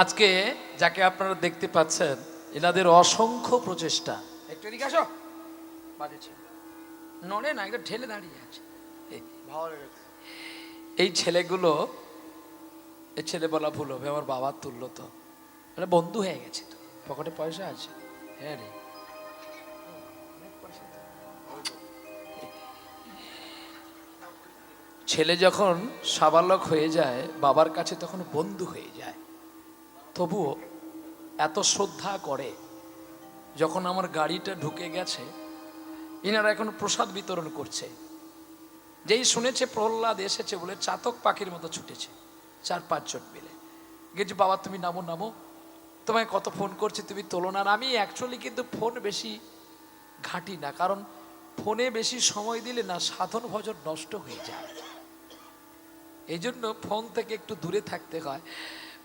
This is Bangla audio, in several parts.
আজকে যাকে আপনারা দেখতে পাচ্ছেন এনাদের অসংখ্য প্রচেষ্টা। একটু এদিকে আসো, বাজেছে নড়ে না, একটু ঠেলে দাঁড়িয়ে আছে। এই ছেলেগুলো, এই ছেলে বলা ভুল হবে, আমার বাবার তুল্য, তো মানে বন্ধু হয়ে গেছে। তো পকেটে পয়সা আছে। হ্যাঁ রে, ছেলে যখন সাবালক হয়ে যায় বাবার কাছে তখন বন্ধু হয়ে যায়। তবুও এত শ্রদ্ধা করে। যখন আমার গাড়িটা ঢুকে গেছে, ইনারা এখন প্রসাদ বিতরণ করছে। যেই শুনেছে প্রহ্লাদ এসেছে বলে চাতক পাখির মতো ছুটেছে, 4-5 জন মিলে গেছি। বাবা তুমি নামো নামো, তোমায় কত ফোন করছি তুমি তোলো না। আমি অ্যাকচুয়ালি কিন্তু ফোন বেশি ঘাঁটি না, কারণ ফোনে বেশি সময় দিলে না সাধন ভজন নষ্ট হয়ে যায়। এই জন্য ফোন থেকে একটু দূরে থাকতে হয়।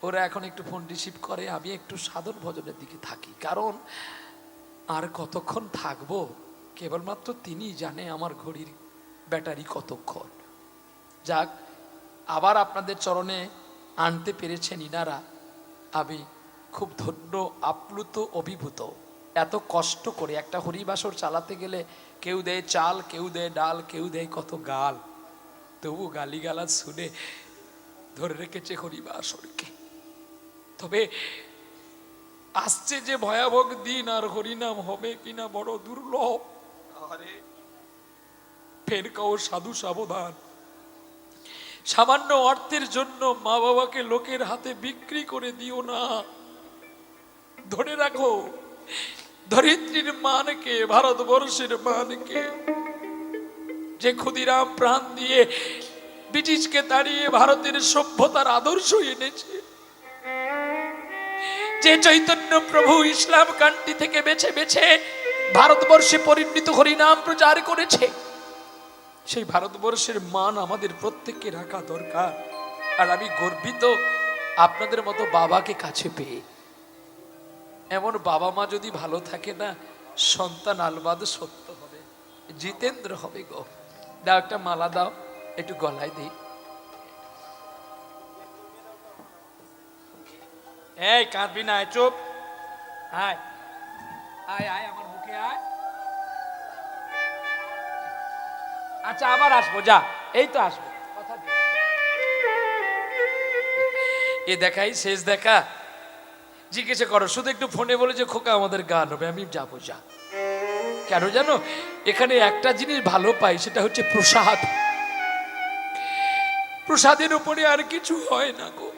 ওরা এখন একটু ফোন রিসিভ করে, আমি একটু সাধন ভজনের দিকে থাকি। কারণ আর কতক্ষণ থাকবো কেবলমাত্র তিনি জানে আমার ঘড়ির ব্যাটারি কতক্ষণ। যাক, আবার আপনাদের চরণে আনতে পেরেছেন ইনারা, আমি খুব ধন্য, আপ্লুত, অভিভূত। এত কষ্ট করে একটা হরিবাসর চালাতে গেলে কেউ দেয় চাল, কেউ দেয় ডাল, কেউ দেয় কত গাল, তবু গালিগালাজ শুনে ধরে রেখেছে হরিবাসরকে। তবে আসছে যে ভয়াবহ দিন, আর হরিনাম হবে কিনা বড় দুর্লভ। ফের কাও সাধু সাবধান, সামান্য অর্থের জন্য মা বাবাকে লোকের হাতে বিক্রি করে দিও না। ধরে রাখো ধরিত্রীর মানকে, ভারতবর্ষের মানকে। যে ক্ষুদিরাম প্রাণ দিয়ে ব্রিটিশকে তাড়িয়ে ভারতের সভ্যতার আদর্শ এনেছে, যে চৈতন্য প্রভু ইসলাম কান্ট্রি থেকে বেছে বেছে ভারতবর্ষে পরিণত হরিনাম প্রচার করেছে, সেই ভারতবর্ষের মান আমাদের প্রত্যেককে রাখা দরকার। আর আমি গর্বিত আপনাদের মতো বাবাকে কাছে পেয়ে। এমন বাবা মা যদি ভালো থাকে না, সন্তান আলবাদ সত্য হবে, জিতেন্দ্র হবে গো। দাও একটা মালা দাও, একটু গলায় দিই। এই কাঁদবি না, চুপ। আয় আয় আয়, আমার বুকে আয়। আচ্ছা আবার আসবো, যা, এই তো আসবো, কথা দিই। এ দেখাই শেষ দেখা, জিজ্ঞেস করো শুধু একটু ফোনে বলে যে খোকা আমাদের গান হবে, আমি যাবো। যা, কেন জানো, এখানে একটা জিনিস ভালো পাই, সেটা হচ্ছে প্রসাদ। প্রসাদের উপরে আর কিছু হয় না গো।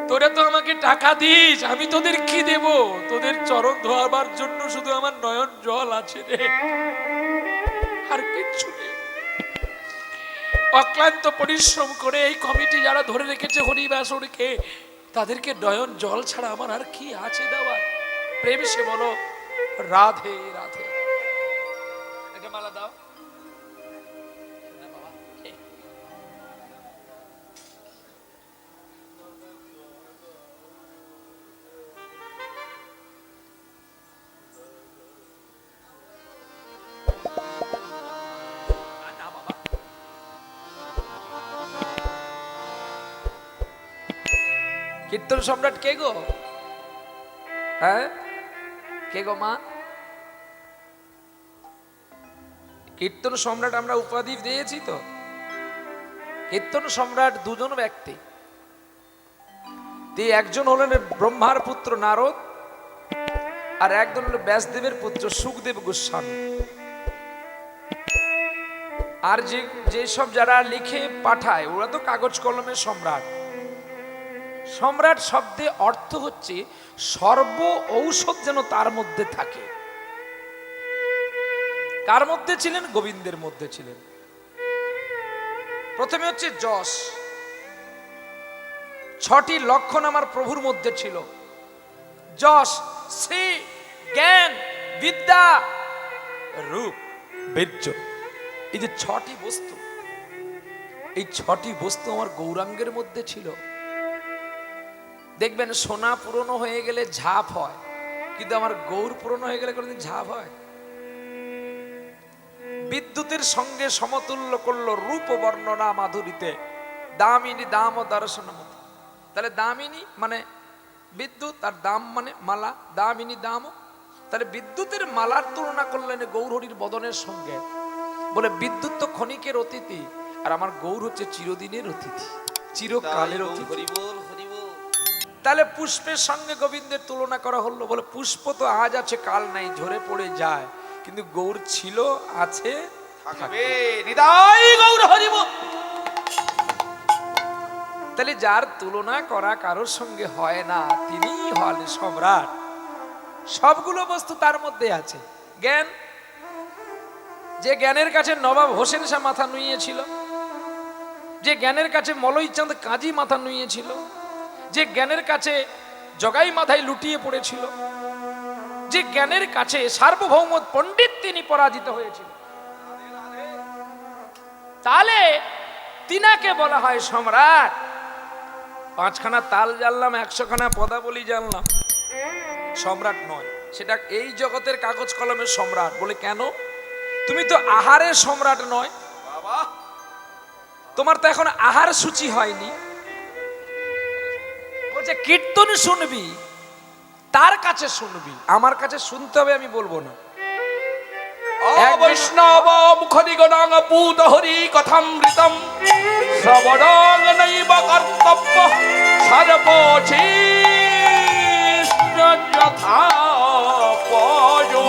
তোরা তো আমাকে টাকা দিস, আমি তোদের কি দেব? তোদের চরণ ধোয়াবার জন্য শুধু আমার নয়ন জল আছে রে, আর কিচ্ছু নেই। অক্লান্ত পরিশ্রম করে এই কমিটি যারা ধরে রেখেছে হরিবাসরকে, তাদেরকে নয়ন জল ছাড়া আমার আর কি আছে দেওয়ার? প্রেম সে বলো রাধে রাধে। একটা মালা দাও। কীর্তন সম্রাট কে গো? হ্যাঁ, কে গো মা? কীর্তন সম্রাট আমরা উপাধি দিয়েছি তো। কীর্তন সম্রাট দুজন ব্যক্তি। একজন হলেন ব্রহ্মার পুত্র নারদ, আর একজন হল ব্যাসদেবের পুত্র সুখদেব গোস্বামী। আর যেসব যারা লিখে পাঠায় ওরা তো কাগজ কলমের সম্রাট। সম্রাট শব্দে অর্থ হচ্ছে সর্ব ঔষধ যেন তার মধ্যে থাকে। কার মধ্যে ছিলেন? গোবিন্দের মধ্যে ছিলেন। প্রথমে হচ্ছে যশ, 6টি লক্ষণ আমার প্রভুর মধ্যে ছিল। যশ, শ্রী, জ্ঞান, বিদ্যা, রূপ, বীর্য। এই যে 6টি বস্তু, এই 6টি বস্তু আমার গৌরাঙ্গের মধ্যে ছিল। দেখবেন সোনা পুরনো হয়ে গেলে ঝাপ হয়, কিন্তু আমার গৌর পুরনো হয়ে গেলে কোনোদিন ঝাপ হয়? বিদ্যুতের সঙ্গে সমতুল্য করলো রূপ বর্ণনা মাধুরীতে, দামিনী দাম ও দর্শনমতি। তাহলে দামিনী মানে বিদ্যুৎ, আর দাম মানে মালা, দামিনী দাম। তাহলে বিদ্যুতের মালার তুলনা করলেন গৌরহরির বদনের সঙ্গে। বলে বিদ্যুৎ তো ক্ষণিকের অতিথি, আর আমার গৌর হচ্ছে চিরদিনের অতিথি, চিরকালের অতিথি। তাহলে পুষ্পের সঙ্গে গোবিন্দের তুলনা করা হলো। বলে পুষ্প তো আজ আছে কাল নাই, ঝরে পড়ে যায়, কিন্তু গৌর ছিল, আছে, থাকবে। নিতাই গৌর হরি বল। তাহলে যার তুলনা করা কারোর সঙ্গে হয় না, তিনি হন সম্রাট। সবগুলো বস্তু তার মধ্যে আছে। জ্ঞান, যে জ্ঞানের কাছে নবাব হোসেন শাহ মাথা নুইয়েছিল, যে জ্ঞানের কাছে মলয় চাঁদ কাজী মাথা নুইয়েছিল, যে জ্ঞানের কাছে জগাই মাথায় লুটিয়ে পড়েছিল, যে জ্ঞানের কাছে সার্বভৌম পণ্ডিত তিনি পরাজিত হয়েছিল, তাহলে তিনাকে বলা হয় সম্রাট। 5খানা তাল জানলাম, 100খানা পদাবলী জানলাম, সম্রাট নয়। সেটা এই জগতের কাগজ কলমের সম্রাট। বলে কেন? তুমি তো আহারের সম্রাট নয়, তোমার তো এখন আহার সূচি হয়নি। বলছে কীর্তন শুনবি, তার কাছে শুনবি, আমার কাছে শুনতে হবে আমি বলবো না। বৈষ্ণব মুখনিগণং পূত হরি কথামৃতম শ্রবণং নৈব কর্তব্য সর্বচিষ্ট যথা পয়ো।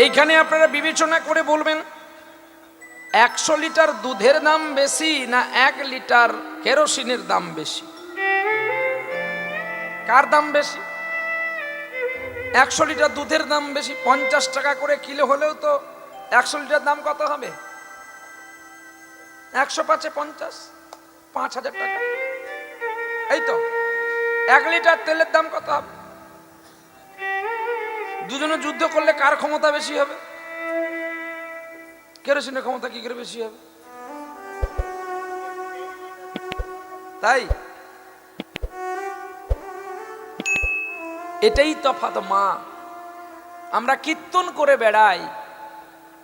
এইখানে আপনারা বিবেচনা করে বলবেন 100 লিটার দুধের দাম বেশি না 1 লিটার কেরোসিনের দাম বেশি? কার দাম বেশি? 100 লিটার দুধের দাম বেশি। 50 টাকা করে কিলো হলেও তো 100 লিটার দাম কত হবে? 100 পাঁচে 50, 5000 টাকা। এই তো 1 লিটার তেলের দাম কত হবে? দুজনে যুদ্ধ করলে কার ক্ষমতা বেশি হবে? কেরোসিনের ক্ষমতা কি করে বেশি হবে? তাই এটাই তফাৎ। মা, আমরা কীর্তন করে বেড়াই,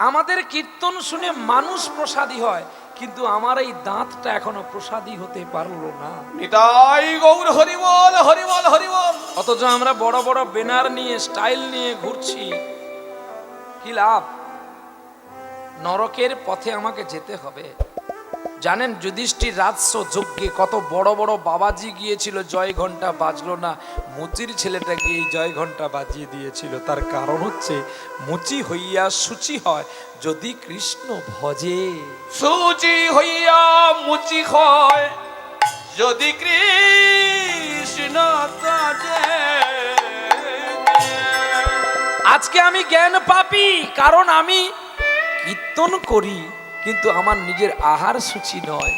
আমাদের কীর্তন শুনে মানুষ প্রসাদী হয়, কিন্তু আমার এই দাঁতটা এখনো প্রসাদী হতে পারলো না। নিতাই গৌর হরি বল, হরি বল, হরি বল। অথচ আমরা বড় বড় ব্যানার নিয়ে, স্টাইল নিয়ে ঘুরছি, কি লাভ? নরকের পথে আমাকে যেতে হবে। জানেন যুধিষ্ঠির রাজস্ব যজ্ঞে কত বড় বড় বাবাজি গিয়েছিল, জয় ঘন্টা বাজলো না, মুচির ছেলেটা গিয়ে জয় ঘন্টা বাজিয়ে দিয়েছিল। তার কারণ হচ্ছে মুচি হইয়া সূচি হয় যদি কৃষ্ণ ভজে। সুচি হইয়া মুচি হয় যদি কৃষ্ণ তাজে। আজকে আমি জ্ঞান পাপী, কারণ আমি কীর্তন করি, কিন্তু আমার নিজের আহার সূচি নয়।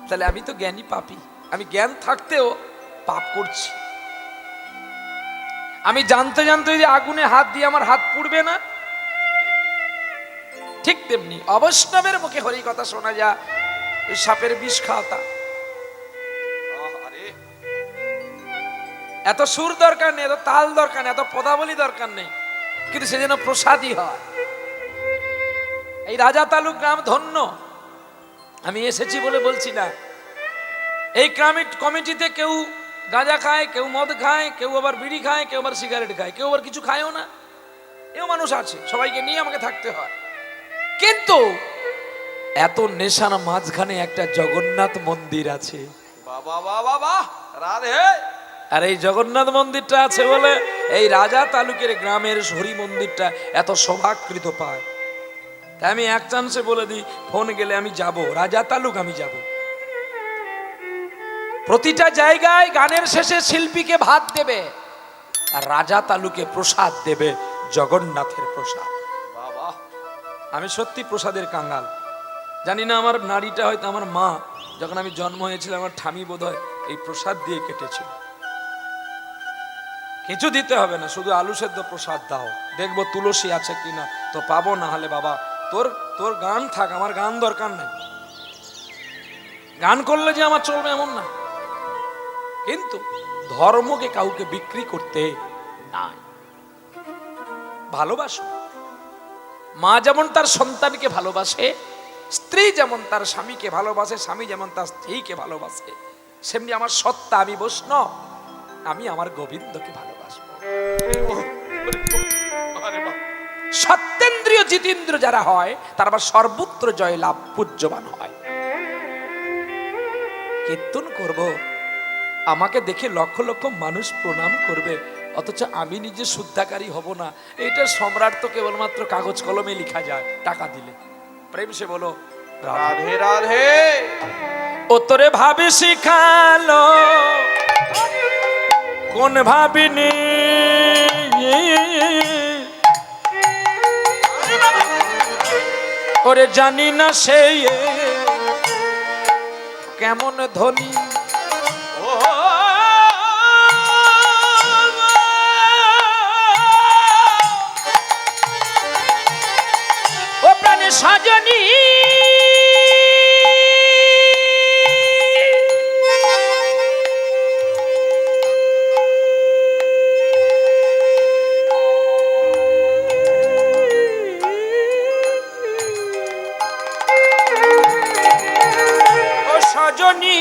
তাহলে আমি তো জ্ঞানী পাপী। আমি জ্ঞান থাকতেও পাপ করছি। আমি জানতে জানতে যদি আগুনে হাত দিয়ে আমার হাত পুড়বে না, ঠিক তেমনি অবৈষ্ণবের মুখে হরি কথা শোনা যা ওই সাপের বিষ খাওয়া। এত সুর দরকার নেই, এত তাল দরকার নেই, এত পদাবলী দরকার নেই, কিন্তু সে যেন প্রসাদী হয়। এই রাজা তালুক গ্রাম ধন্য। আমি এসেছি বলে বলছি না। এই কমিটিতে কেউ গাঁজা খায়, কেউ মদ খায়, কেউ আবার বিড়ি খায়, কেউ আবার সিগারেট খায়, কেউ আবার কিছু খায়ও না। এও মানুষ আছে, সবাইকে নিয়ে আমাকে থাকতে হয়। কিন্তু এত নেশার মাঝখানে একটা জগন্নাথ মন্দির আছে। বাবা বাবা বাবা রাধে। আর এই জগন্নাথ মন্দিরটা আছে বলে এই রাজা তালুকের গ্রামের হরি মন্দিরটা এত শোভাকৃত পায়। তাই আমি এক চান্সে বলে দিই, ফোন গেলে আমি যাব, রাজা তালুক আমি যাব। প্রতিটা জায়গায় গানের শেষে শিল্পীকে ভাত দেবে, আর রাজা তালুকে প্রসাদ দেবে, জগন্নাথের প্রসাদ। বাবা আমি সত্যি প্রসাদের কাঙ্গাল। জানি না আমার নারীটা হয়তো আমার মা যখন আমি জন্ম হয়েছিলাম, আমার ঠামি বোধহয় এই প্রসাদ দিয়ে কেটেছিল। কিছু দিতে হবে না, শুধু আলু সেদ্ধ প্রসাদ দাও, দেখবো তুলসী আছে কিনা, তো পাবো, না হলে বাবা তোর গান থাক, আমার গান দরকার নেই। গান করলে যে আমার চলবে এমন না, কিন্তু ধর্মকে কাউকে বিক্রি করতে নাই। ভালোবাসো। মা যেমন তার সন্তানকে ভালোবাসে, স্ত্রী যেমন তার স্বামীকে ভালোবাসে, স্বামী যেমন তার স্ত্রীকে ভালোবাসে, সেমনি আমার সত্তা, আমি বৈষ্ণব, আমি আমার গোবিন্দকে ভালোবাসবো। সত্যেন্দ্রিয় জিতেন্দ্র যারা হয় তারা আবার সর্বত্র জয়লাভ পূজ্যবান হয়। কীর্তন করব, আমাকে দেখে লক্ষ লক্ষ মানুষ প্রণাম করবে, অথচ আমি নিজে শুদ্ধাকারী হব না। এটা সম্রাট তো কেবলমাত্র কাগজ কলমে লেখা যায় টাকা দিলে। প্রেম সে বলো রাধে রাধে। ও তোরে ভাবি শিখালো কোন ভাবিনি, ওরে জানি না সেই কেমন ধনী। ও প্রাণে সাজনী সজনী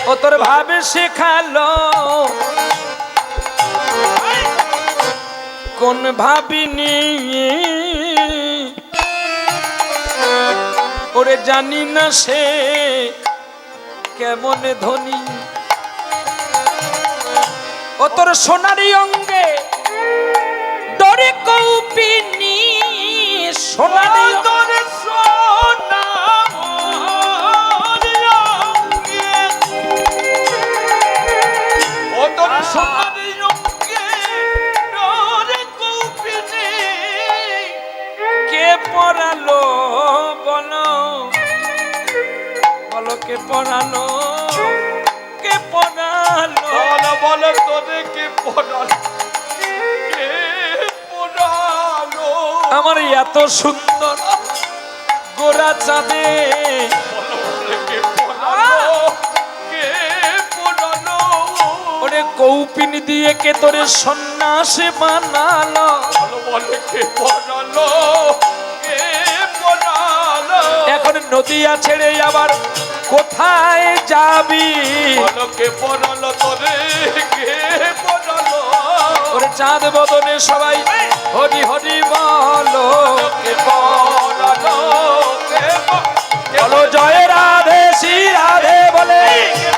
ও তোর ভাবে শেখালো কোন ভাবিনি, ওরে জানি না সে কেমন ধনী। ও তোর সোনারি অঙ্গে ডরে কৌপিনি, সোনারি তোর সোনা কে পড়ালো বলো, বলো কে পড়ালো, কে পড়ালো, বলো বলো তোরে কে পড়ালো, কে পড়ালো। আমার এত সুন্দর গোরা চাঁদে কে পড়ালো, কে পড়ালো। ওরে কৌপিন দিয়ে কে তোরে সন্ন্যাসে বানালো, বলো বলো কে পড়ালো, কে পড়ালো। এখন নদিয়া ছেড়ে আবার কোথায় যাবি, বলো কে পড়ালো তোরে, কে পড়ালো। ওরে চাঁদ বদনে সবাই হরি হরি বলো, কে পড়ালো, কে বলো জয় রাধে শ্রী রাধে বলে,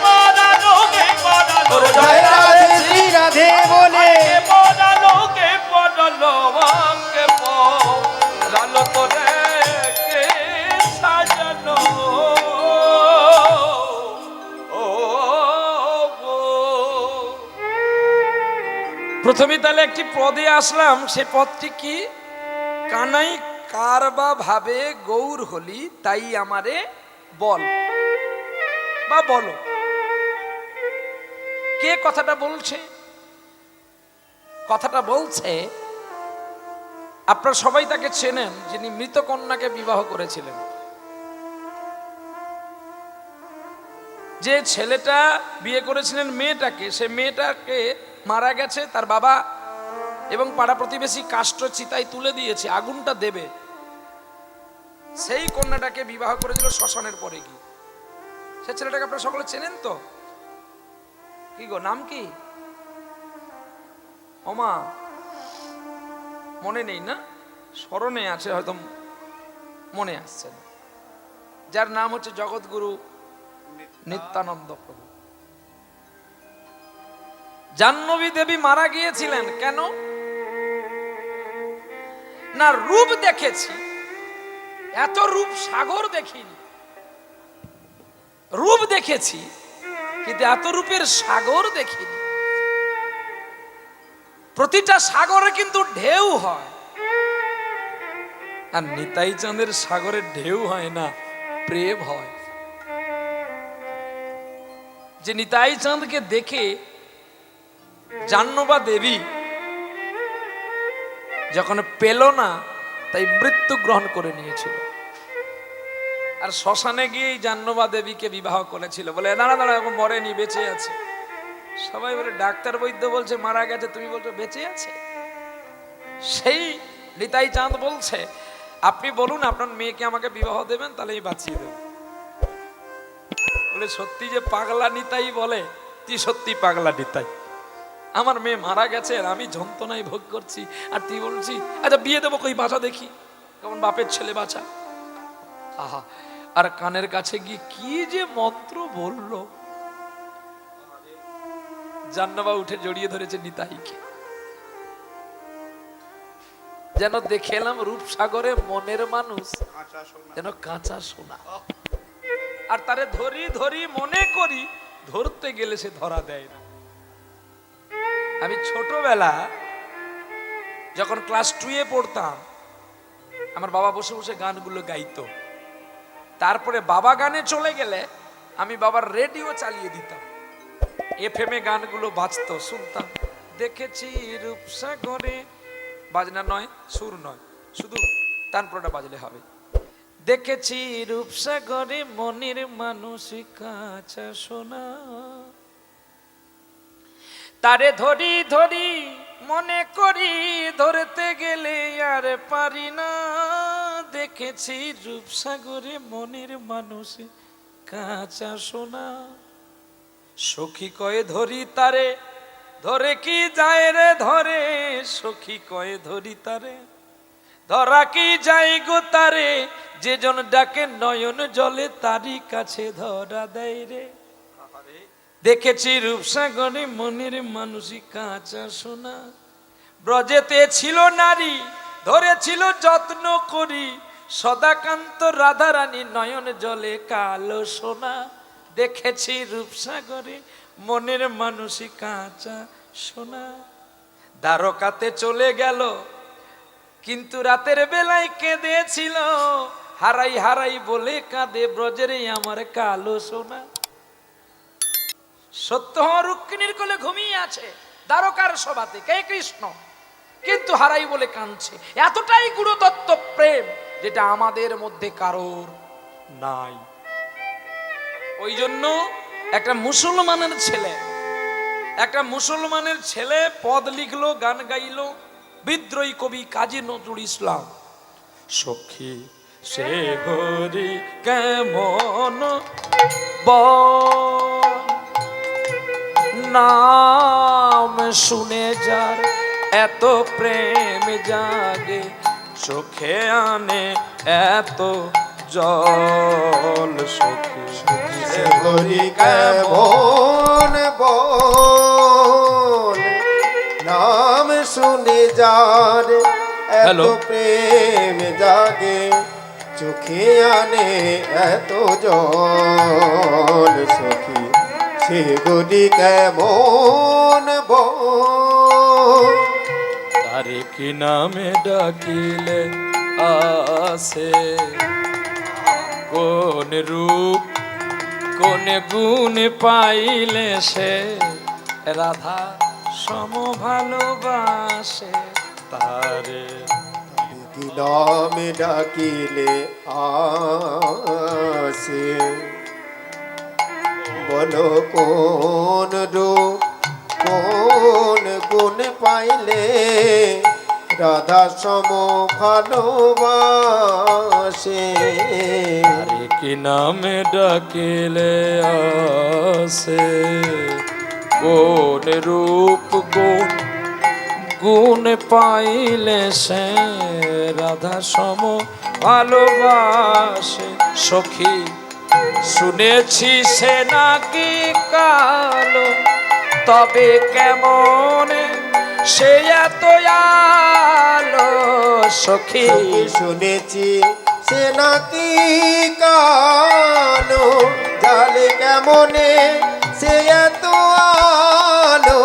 পড়ালো, কে পড়ালো। ওরে জয় রাধে শ্রী রাধে বলে, কে পড়ালো, কে পড়ালো, কে পড়ালো তোরে, কে সাজানো। ও গো। প্রথমে তাহলে একটি পদে আসলাম, সে পদটি কি? কানাই কার বা ভাবে গৌর হলি তাই আমারে বল বা বলো। কে কথাটা বলছে? কথাটা বলছে, আপনারা সবাই তাকে চেনেন, যিনি মৃত কন্যাকে বিবাহ করেছিলেন। যে ছেলেটা বিয়ে করেছিলেন মেয়েটাকে, সে মেয়েটাকে মারা গেছে, তার বাবা এবং পাড়া প্রতিবেশী কাষ্ঠ চিতায় তুলে দিয়েছে, আগুনটা দেবে। সেই কন্যাটাকে বিবাহ করেছিল শ্মশানের পরে গিয়ে। সে ছেলেটাকে আপনারা সকলে চেনেন তো? কি গো, নাম কি? ওমা, মনে নেই না? স্মরণে আছে, হয়তো মনে আসছে না। যার নাম হচ্ছে জগৎগুরু নিত্যানন্দ প্রভু। জাহ্নবী দেবী মারা গিয়েছিলেন কেন না? রূপ দেখেছি, এত রূপ সাগর দেখিনি। রূপ দেখেছি কিন্তু এত রূপের সাগর দেখিনি। প্রতিটা সাগরে কিন্তু ঢেউ হয়, আর নিতাই চাঁদের সাগরে ঢেউ হয় না, প্রেম হয়। যে নিতাই চাঁদকে দেখে জাহ্নবা দেবী যখন পেল না, তাই মৃত্যু গ্রহণ করে নিয়েছিল। আর শ্মশানে গিয়ে জাহ্নবা দেবীকে বিবাহ করেছিল। বলে দাঁড়া দাঁড়া, এখন মরেনি, বেঁচে আছে। সবাই বলে ডাক্তার বৈদ্য বলছে মারা গেছে, তুমি বলছো বেঁচে আছে। সেই নিতাই চাঁদ বলছে, আপনি বলুন আপনার মেয়েকে আমাকে বিবাহ দেবেন, তাহলে আমি বাঁচিয়ে দেব। বলে সত্যি যে পাগলা নিতাই বলে, তুই সত্যি পাগলা নিতাই। আমার মেয়ে মারা গেছে আর আমি যন্ত্রণায় ভোগ করছি, আর তুই বলছি আচ্ছা বিয়ে দেবো, কই বাঁচা দেখি, কেমন বাপের ছেলে বাঁচা। আহা, আর কানের কাছে গিয়ে কি যে মন্ত্র বললো। জাহ্নবা উঠে জড়িয়ে ধরেছে নিতাইকে, যেন দেখে এলাম রূপসাগরে মনের মানুষ যেন কাঁচা সোনা। আর তারে ধরি ধরি মনে করি, ধরতে গেলে সে ধরা দেয় না। আমি ছোটবেলা যখন ক্লাস 2-এ পড়তাম, আমার বাবা বসে বসে গানগুলো গাইতো। তারপরে বাবা গানে চলে গেলে আমি বাবার রেডিও চালিয়ে দিতাম, FM এ গানগুলো বাজতো, শুনতাম। দেখেছি রূপসাগরে, বাজনা নয়, সুর নয়, শুধু তানপুরাটা বাজলে হবে। দেখেছি রূপসাগরে মনের মানুষ কাঁচা সোনা, তারে ধরি ধরি মনে করি, ধরতে গেলে আর পারি না। দেখেছি রূপসাগরে মনের মানুষ কাঁচা সোনা, সখী কয়ে ধরি তারে, ধরে কি যায় রে ধরে, সখী কয়ে ধরি তারে, ধরা কি যাই গো তারে, যে জন ডাকে নয়ন জলে, তারই কাছে ধরা দেয় রে। দেখেছি রূপসাগরে মনের মানুষই কাঁচা সোনা, ব্রজেতে ছিল নারী ধরেছিল যত্ন করি, সদাকান্ত রাধারানী নয়ন জলে কালো সোনা। দেখেছি রূপসাগরে মনের মানুষই কাঁচা সোনা। দ্বারকাতে চলে গেল কিন্তু রাতের বেলায় কেঁদেছিল, হারাই হারাই বলে কাঁদে ব্রজের আমার কালো সোনা। সত্য রুক্মিণীর কোলে ঘুমিয়ে আছে দ্বারকার সভাতে, কে কৃষ্ণ, কিন্তু হারাই বলে কাঁদছে। এতটাই গুরুতত্ত্ব প্রেম যেটা আমাদের মধ্যে কারোর নাই। ওই জন্য একটা মুসলমানের ছেলে পদ লিখলো, গান গাইলো, বিদ্রোহী কবি কাজী নজরুল ইসলাম। সখী সে হরি কেমন নাম শুনে যার এত প্রেম জাগে, চোখে আনে এত জল। সখী সে হরি কেমন বল, নাম শুনে যার এত প্রেম জাগে, চোখে আনে এত জল। সখী সে হরি কেমন বল, তারে কি নামে ডাকিলে আসে, কোন রূপ কোন গুণ পাইলে সে, রাধা সম ভালোবাসে তারে। কি নামে ডাকিলে আসে, বলো কোন রূপ কোন গুণ পাইলে, রাধা সম ভালোবাসে। তারে কি নামে ডাকিলে আসে, কোন রূপ গুণ গুণ পাইলে সে, রাধা সম ভালোবাসে। সখী শুনেছি সে নাকি কালো, তবে কেমন সে এত আলো। সখী শুনেছি সে নাকি কালো, জালে কেমনে সে এত আলো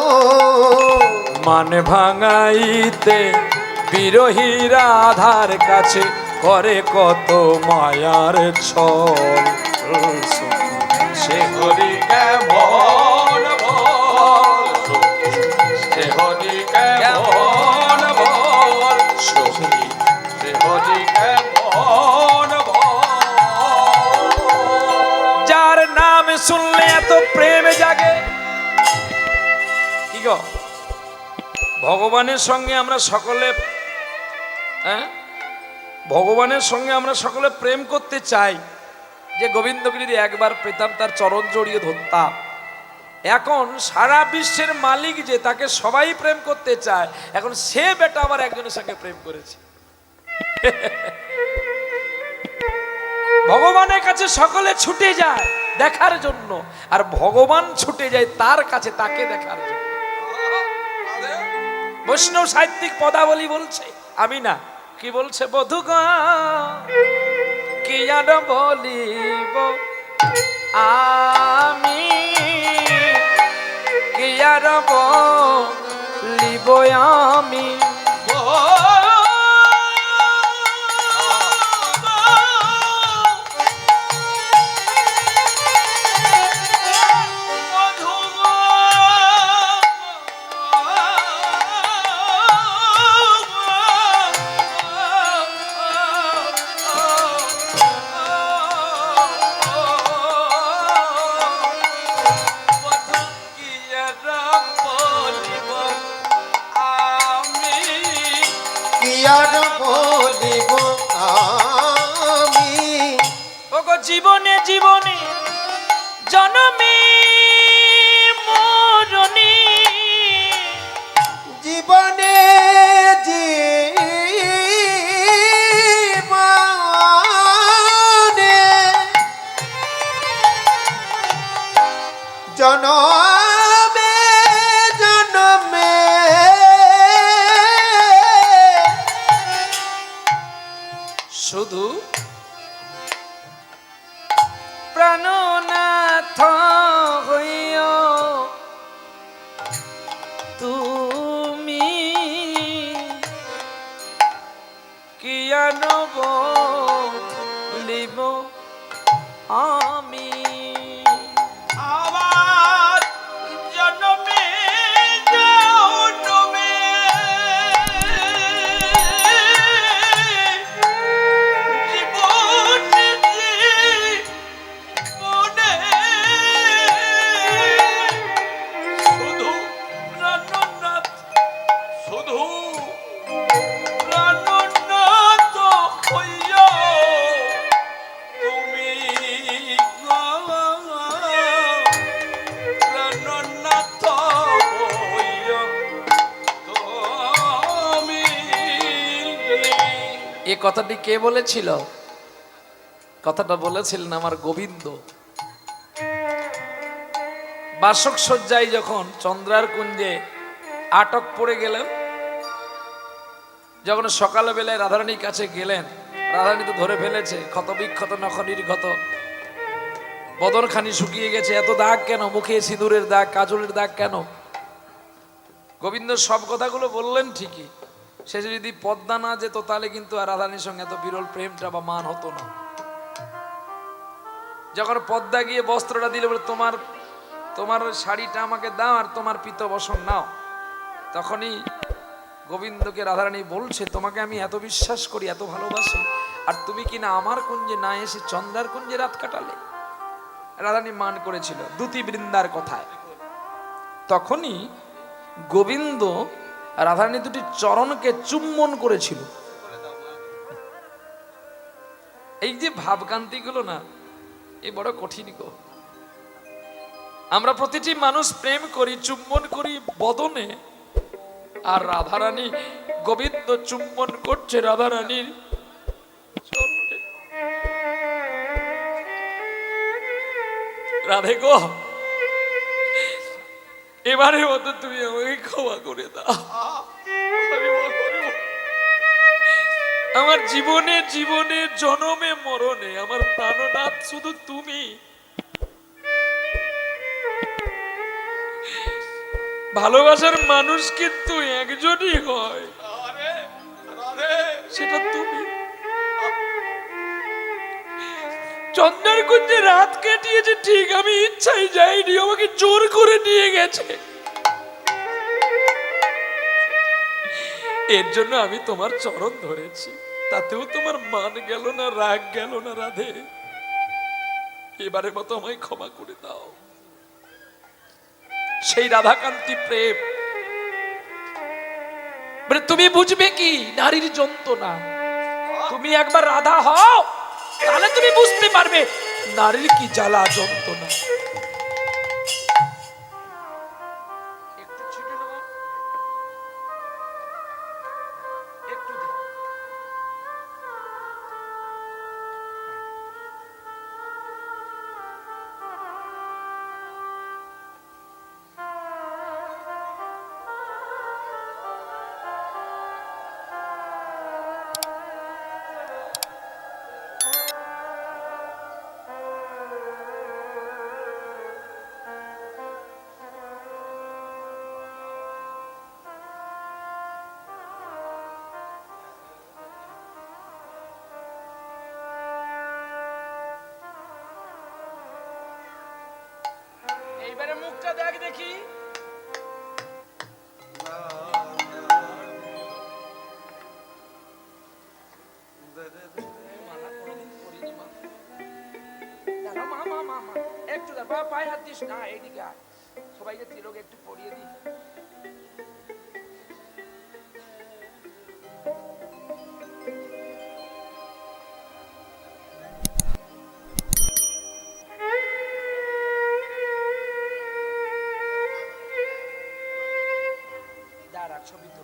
মান ভাঙাইতে বিরহী রাধার কাছে করে কত মায়ার ছল। সে হরি কেমন বল, সে হরি কেমন বল, সখী সে হরি কেমন বল। যার নাম শুনলে এত প্রেম জাগে। কি গো, ভগবানের সঙ্গে আমরা সকলে ভগবানের সঙ্গে আমরা সকলে প্রেম করতে চাই, যে গোবিন্দকে যদি একবার পেতাম, তার চরণ জড়িয়ে ধরতাম। এখন সারা বিশ্বের মালিক যে, তাকে সবাই প্রেম করতে চায়, এখন সে বেটা আবার একজনের সঙ্গে প্রেম করেছে। ভগবানের কাছে সকলে ছুটে যায় দেখার জন্য, আর ভগবান ছুটে যায় তার কাছে, তাকে দেখার জন্য। বৈষ্ণব সাহিত্যিক পদাবলী বলছে, আমি না, কি বলছে, বধূ কি আর বলিব আমি, কি আর বলিব আমি, কি আর বলিব আমি। ওগো জীবনে জীবনে জনমে মরণে, জীবনে জীবনে জনমে জনমে শুধু প্রাণনাথ হইও তুমি, কি আনব লিব আমি। আমার জন্মে জন্মে জীবনে জীবনে শুধু প্রাণনাথ, শুধু প্রাণনাথ হইয়া তুমি প্রাণনাথ হইয়া তুমি। এ কথাটি কে বলেছিল? কথাটা বলেছিলেন আমার গোবিন্দ। বাসক সজ্জায় যখন চন্দ্রার কুঞ্জে আটক পড়ে গেলেন, যখন সকালবেলায় রাধারানীর কাছে গেলেন, রাধারানী তো ধরে ফেলেছে, ক্ষত বিক্ষত নখ নির্গত, বদনখানি শুকিয়ে গেছে, এত দাগ কেন, মুখে সিঁদুরের দাগ, কাজলের দাগ কেন? গোবিন্দ সব কথাগুলো বললেন ঠিকই, শেষে যদি পদ্মা না যেত তাহলে কিন্তু আর রাধারানীর সঙ্গে এত বিরল প্রেমটা বা মান হতো না। যখন পদ্মা গিয়ে বস্ত্রটা দিলে, বলে তোমার তোমার শাড়িটা আমাকে দাও আর তোমার পীতবসন নাও, তখনই গোবিন্দকে রাধারানী বলছে, তোমাকে আমি এত বিশ্বাস করি, এত ভালোবাসি, আর তুমি কিনা আমার কুঞ্জে না এসে চন্দ্রার কুঞ্জে রাত কাটালে। রাধারানী মান করেছিল দুতি বৃন্দার কথায়। তখনই গোবিন্দ রাধারানী দুটি চরণকে চুম্বন করেছিল। এই যে ভাবকান্তি গুলো না, এই বড় কঠিন গো। আমরা প্রতিটি মানুষ প্রেম করি, চুম্বন করি বদনে, আর রাধারানী, গোবিন্দ চুম্বন করছে রাধারানীর চরণে। রাধে গো, এবারের মতো তুমি আমাকে ক্ষমা করে দাও। আমার জীবনে জীবনে জনমে মরণে আমার প্রাণনাথ শুধু তুমি। ভালোবাসার মানুষ কিন্তু একজনই হয়, আরে রাধে সেটা তুমি। চন্দ্রকুঞ্জে রাত কাটিয়েছে ঠিক, আমি ইচ্ছাই যাইনি, আমাকে জোর করে নিয়ে গেছে। এর জন্য আমি তোমার চরণ ধরেছি, তাতেও তোমার মান গেল না, রাগ গেল না। রাধে, এবারের মতো আমায় ক্ষমা করে দাও। সেই রাধাকান্তি প্রেম মানে তুমি বুঝবে কি নারীর যন্ত্রণা। তুমি একবার রাধা হও, তাহলে তুমি বুঝতে পারবে নারীর কি জ্বালা যন্ত্রণা। একটু ছিটে নেবো, একটু দে। এইবারে মুখটা দেখ দেখি। একটু পায়ে হাত দিস না, এইদিকে আয়। সবাইকে তিলক একটু পরিয়ে দি। দাঁড়া, ছবি তো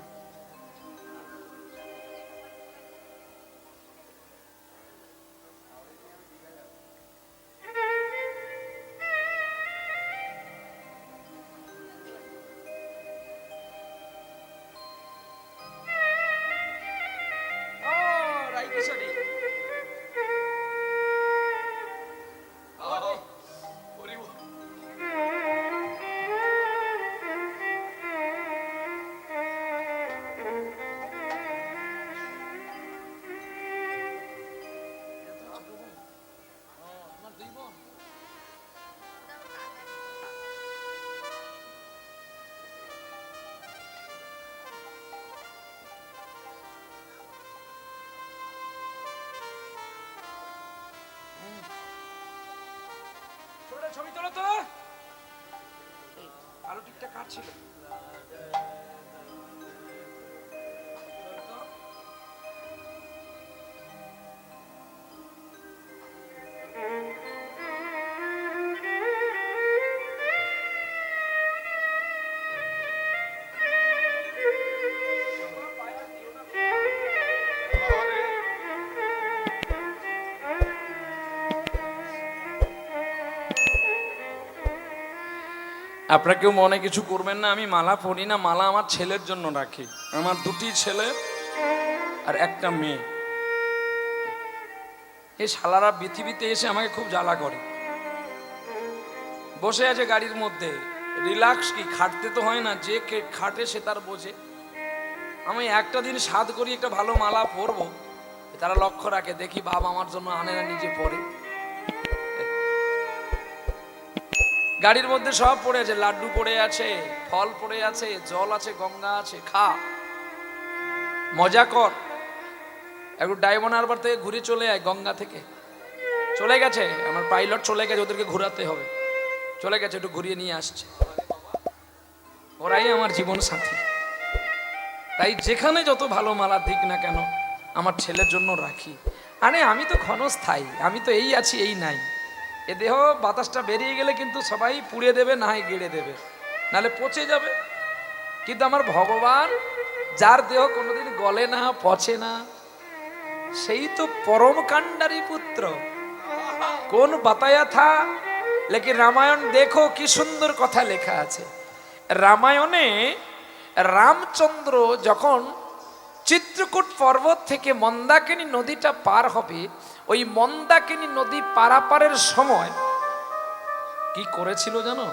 ছবি তোলো তো। আলো টিকটা কাটছিল। আপনারা কেউ মনে কিছু করবেন না, আমি মালা পরি না, মালা আমার ছেলের জন্য রাখি। আমার দুটি ছেলে আর একটা মেয়ে। এই শালারা পৃথিবীতে এসে আমাকে খুব জ্বালা করে। বসে আছে গাড়ির মধ্যে, রিল্যাক্স কি, খাটতে তো হয় না, যে খাটে সে তার বোঝে। আমি একটা দিন সাধ করি একটা ভালো মালা পরবো, তারা লক্ষ্য রাখে, দেখি বাবা আমার জন্য আনে না, নিজে পরে। গাড়ির মধ্যে সব পড়ে আছে, লাড্ডু পড়ে আছে, ফল পড়ে আছে, জল আছে, গঙ্গা আছে, খা, মজা কর। একটু ডায়মন্ড হারবার থেকে ঘুরে চলে আয়, গঙ্গা থেকে চলে গেছে, আমার পাইলট চলে গেছে, ওদেরকে ঘোরাতে হবে, চলে গেছে, একটু ঘুরিয়ে নিয়ে আসছে। ওরাই আমার জীবন সাথী। তাই যেখানে যত ভালো মালা দিক না কেন, আমার ছেলের জন্য রাখি। আরে আমি তো ক্ষণস্থায়ী, আমি তো এই আছি এই নাই। এ দেহ বাতাসটা বেরিয়ে গেলে কিন্তু সবাই পুড়িয়ে দেবে, না হয় গেড়ে দেবে, নাহলে পচে যাবে। কিন্তু আমার ভগবান, যার দেহ কোনোদিন গলে না, পচে না, সেই তো পরম কাণ্ডারি পুত্র। কোন বাতায়া থা, লেকিন রামায়ণ দেখো কি সুন্দর কথা লেখা আছে। রামায়ণে রামচন্দ্র যখন চিত্রকূট পর্বত থেকে মন্দাকিনী নদীটা পার হবে, ওই মন্দাকিনী নদী পারাপারের সময় কি করেছিল জানো?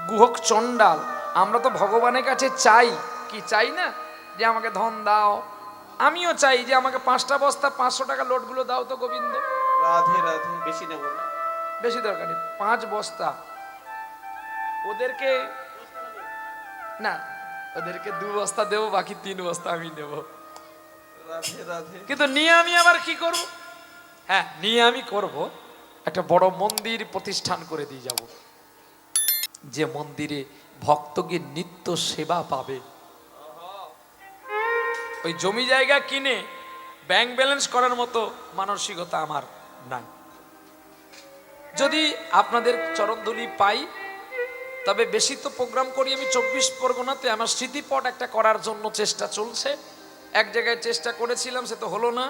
গুহক চণ্ডাল আমরা তো ভগবানের কাছে চাই, কি চাই না, যে আমাকে ধন দাও। আমিও চাই যে আমাকে 5টা বস্তা 500 টাকা লোটগুলো দাও তো গোবিন্দ। রাধে রাধে, বেশি নেব না। বেশি দরকার নেই, 5 বস্তা। ওদেরকে না, ওদেরকে 2 বস্তা দেবো, বাকি 3 বস্তা আমি নেব। রাধে রাধে। কিন্তু নিয়ে আমি আবার কি করব? হ্যাঁ, নিয়ে আমি করব একটা বড় মন্দির প্রতিষ্ঠান করে দিয়ে যাব, যে মন্দিরে ভক্তকে নিত্য সেবা পাবে। ওই জমি জায়গা কিনে ব্যাংক ব্যালেন্স করার মতো মানসিকতা আমার নাই। যদি আপনাদের চরণধুলি পাই, তবে বেশি তো প্রোগ্রাম করি আমি 24 পরগনাতে। আমার স্মৃতিপট একটা করার জন্য চেষ্টা চলছে। এক জায়গায় চেষ্টা করেছিলাম, সে তো হলো না,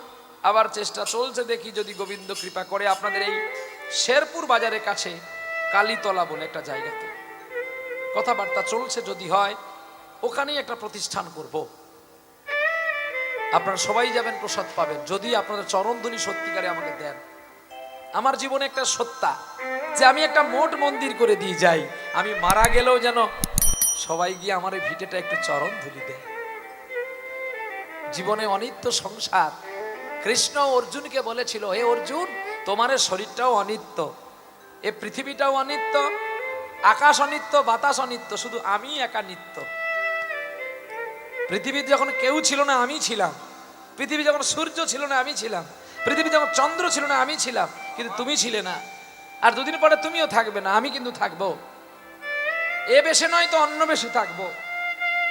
আবার চেষ্টা চলছে, দেখি যদি গোবিন্দ কৃপা করে আপনাদের এই শেরপুর বাজারের কাছে কালীতলা বলে একটা জায়গাতে কথাবার্তা চলছে, যদি হয় ওখানেই একটা প্রতিষ্ঠান করব। আপনারা সবাই যাবেন, প্রসাদ পাবেন, যদি আপনাদের চরণধুলি সত্যিকারে আমাকে দেন। আমার জীবনে একটা সত্তা যে আমি একটা মোট মন্দির করে দিয়ে যাই, আমি মারা গেলেও যেন সবাই গিয়ে আমার এই ভিটেটা একটু চরণধুলি দেয়। জীবনে অনিত্য সংসার। কৃষ্ণ অর্জুনকে বলেছিল, হে অর্জুন, তোমার শরীরটাও অনিত্য, এ পৃথিবীটাও অনিত্য, আকাশ অনিত্য, বাতাস অনিত্য, শুধু আমি একা নিত্য। পৃথিবীতে যখন কেউ ছিল না আমি ছিলাম, পৃথিবী যখন সূর্য ছিল না আমি ছিলাম, পৃথিবী যখন চন্দ্র ছিল না আমি ছিলাম, কিন্তু তুমি ছিলে না। আর দুদিন পরে তুমিও থাকবে না, আমি কিন্তু থাকবো। এ বেশে নয় তো অন্য বেশে থাকবো,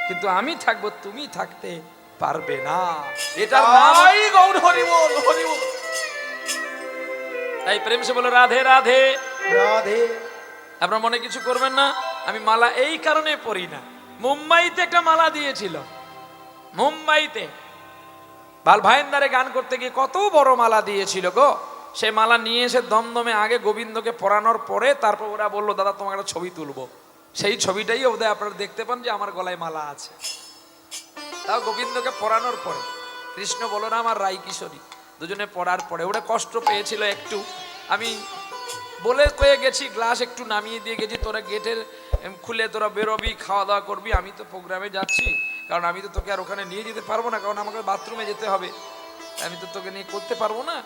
কিন্তু আমি থাকবো, তুমি থাকতে পারবে না। এটার নামই গৌর হরি বল, হরি বল। তাই প্রেম সে বলো রাধে রাধে রাধে। আপনার মনে কিছু করবেন না, আমি মালা এই কারণে পরি না। মুম্বাইতে একটা মালা দিয়েছিল, মুম্বাইতে বাল ভাইন্দারে গান করতে গিয়ে কত বড় মালা দিয়েছিল গো। সেই মালা নিয়ে এসে দমদমে আগে গোবিন্দকে পরানোর পরে তারপর ওরা বললো, দাদা তোমাকে একটা ছবি তুলবো। সেই ছবিটাই ওদের আপনারা দেখতে পান যে আমার গলায় মালা আছে। তাও গোবিন্দকে পরানোর পরে, কৃষ্ণ বলরাম আর রাই কিশোরী দুজনে পড়ার পরে ওরা কষ্ট পেয়েছিল একটু। আমি বলে কয়ে গেছি, গ্লাস একটু নামিয়ে দিয়ে গেছি, তোরা গেটের খুলে তোরা বেরোবি, খাওয়া দাওয়া করবি, আমি তো প্রোগ্রামে যাচ্ছি, কারণ আমি তো তোকে আর ওখানে নিয়ে যেতে পারবো না, কারণ আমাকে বাথরুমে যেতে হবে, আমি তো তোকে নিয়ে করতে পারবো না।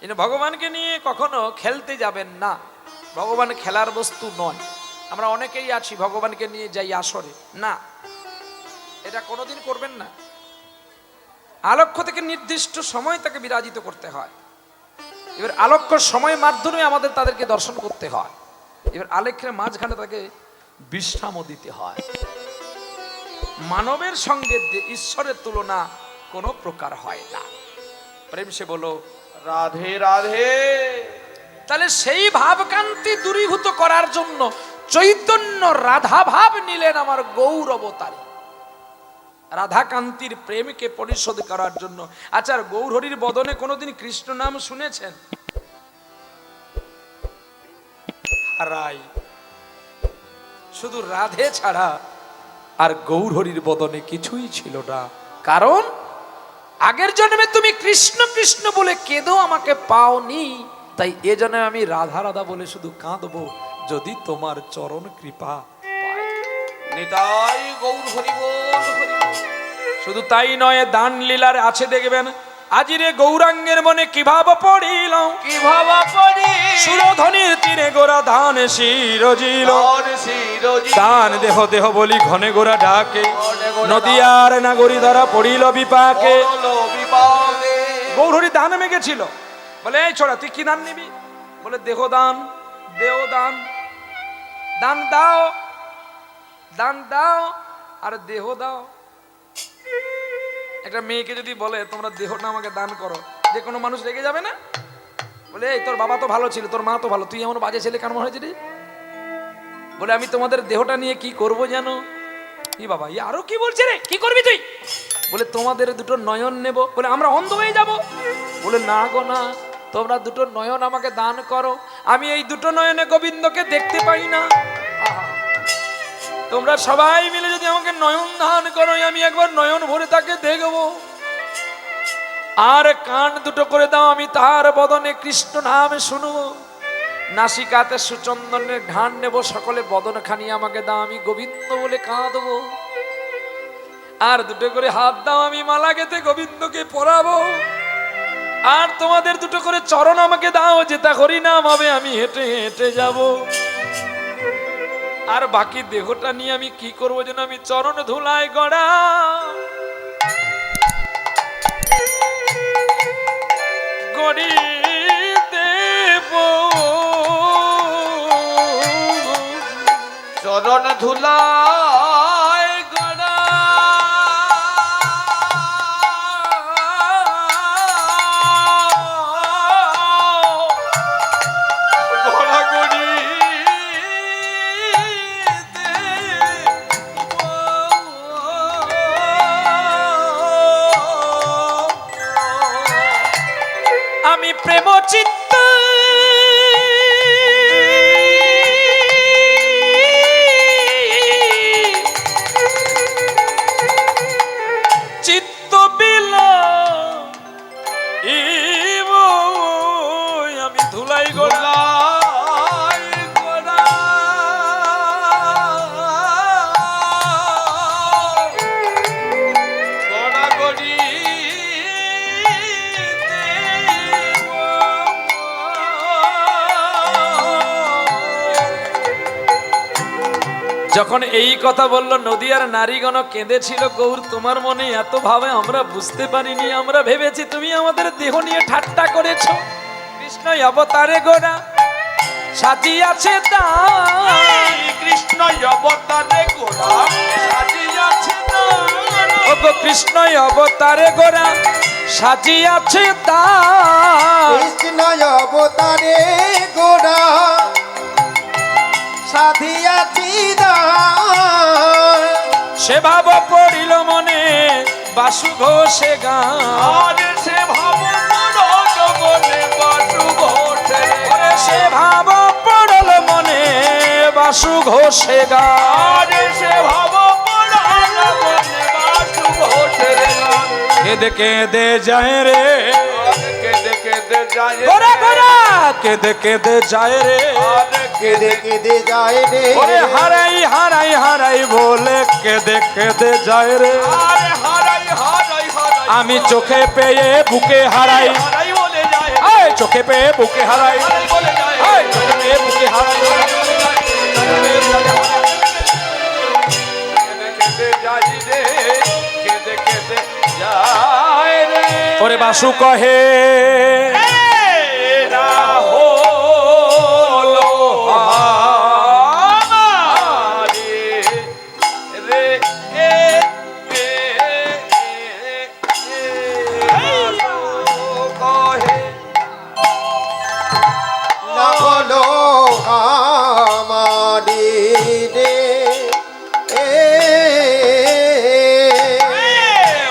কিন্তু ভগবানকে নিয়ে কখনো খেলতে যাবেন না, ভগবান খেলার বস্তু নয়। আমরা অনেকেই আছি ভগবানকে নিয়ে যাই আসরে, না, এটা কোনোদিন করবেন না। আলক্ষ্য থেকে নির্দিষ্ট সময় তাকে বিরাজিত করতে হয়। এবার আলক্ষ্য সময় মাধ্যমে আমাদের তাদেরকে দর্শন করতে হয়। এবার আলেখ্যের মাঝখানে তাকে বিশ্রামও দিতে হয়। মানবের সঙ্গে ঈশ্বরের তুলনা কোনো প্রকার হয় না। প্রেম সে বলো রাধে রাধে। তাহলে সেই ভাবকান্তি দূরীভূত করার জন্য চৈতন্য রাধা ভাব নিলেন আমার গৌর অবতারী, রাধাকান্তির প্রেমকে পরিশোধ করার জন্য। আচ্ছা, গৌর হরির বদনে কোনোদিন কৃষ্ণ নাম শুনেছেন? হারাই, শুধু রাধে ছাড়া আর গৌর হরির বদনে কিছুই ছিল না। কারণ আগের জন্মে তুমি কৃষ্ণ কৃষ্ণ বলে কেঁদো আমাকে পাওনি, তাই এ জন্মে আমি রাধা রাধা বলে শুধু কাঁদবো, যদি তোমার চরণ কৃপা পাই। নিতাই গৌর হরি বল, হরি বল। শুধু তাই নয়, দান লীলার আছে দেখবেন, আজিরে গৌরাঙ্গের মনে কি ভাব পড়িল, কি ভাবা পড়ি, সুরধনির তীরে গোরা ধান শিরজিল, দান শিরজি, দান দেহ দেহ বলি ঘনে গোরা ডাকে, ঘনে গোরা নদিয়ার নাগরী ধরা পড়িল বিপাকে। বলো বিপাকে। গৌরহরি দান মেগেছিল, বলে এই ছোড়া তুই কি দান নিবি? বলে দেহ দান, দেহ দান, দান দাও, দান দাও আর দেহ দাও। একটা মেয়েকে যদি বলে তোমরা দেহটা আমাকে দান করো, যে কোনো মানুষ রেগে যাবে না? বলে এই তোর বাবা তো ভালো ছিল, তোর মা তো ভালো, তুই এমন বাজে ছেলে কেন হয়েছে রে? বলে আমি তোমাদের দেহটা নিয়ে কি করব জানো? কি বাবা, ই আরো কি বলছে রে, কি করবি তুই? বলে তোমাদের দুটো নয়ন নেব। বলে আমরা অন্ধ হয়ে যাব? বলে না গো না, তোমরা দুটো নয়ন আমাকে দান করো, আমি এই দুটো নয়নে গোবিন্দকে দেখতে পাই না। আহা, তোমরা সবাই মিলে যদি আমাকে নয়ন দান করো, আমি একবার নয়ন ভরে তাকে দেখব। আর কান দুটো করে দাও, আমি তার বদনে কৃষ্ণ নাম শুনবো। নাসিকাতে সুচন্দনের ঘ্রাণ নেব, সকলে বদনখানি আমাকে দাও, আমি গোবিন্দ বলে কাঁদবো। আর দুটো করে হাত দাও, আমি মালা গেঁথে গোবিন্দকে পরাবো। আর তোমাদের দুটো করে চরণ আমাকে দাও, যেটা হরি নাম হবে আমি হেঁটে হেঁটে যাব। আর বাকি দেহটা নিয়ে আমি কি করবো যেন আমি চরণ ধুলায় গড়া গড়ি দেব। চরণ ধুলায় গড়া গড়াগড়ি আমি প্রেম চিত্ত চিত্ত বিলা আমি ধুলাই গোলা গড়াগড়ি যখন এই কথা বলল নদিয়ার নারীগণ কেঁদেছিল, গৌর তোমার মনে এত ভাবে আমরা বুঝতে পারিনি, আমরা ভেবেছি তুমি আমাদের দেহ নিয়ে ঠাট্টা করেছ। কৃষ্ণ অবতারে গোরা সাজিয়াছে তাই, কৃষ্ণ অবতারে গোরা সাজিয়াছে ওগো কৃষ্ণ অবতারে গোরা সাজিয়াছে তাই, কৃষ্ণ অবতারে গোরা সাধিয়াছি দায়। সে ভাব পড়িল মনে বাসু ঘোষে গান, আরে সে ভাব মনে বাসু ঘোষে সে ভাব পড়ল মনে বাসু ঘোষে গান। আরে সে ভাব মনে বাসু ঘোষে কেঁদে কেঁদে যায় রে কেঁদে কেঁদে যায় গোরা গোরা, কেঁদে কেঁদে যায় রে, কেঁদে কেঁদে যায় রে, ওরে হারাই হারাই হারাই বলে কেঁদে কেঁদে যায় রে। আরে হারাই হারাই হারাই আমি চোখে পেয়ে বুকে হারাই, হারাই বলে যায় এই চোখে পেয়ে বুকে হারাই, হারাই বলে যায় এই চোখে পেয়ে বুকে হারাই। কেঁদে কেঁদে যায় রে কেঁদে কেঁদে যায় রে ওরে বাসু কহে না হলো আমারে রে কহে না হলো আমারি রে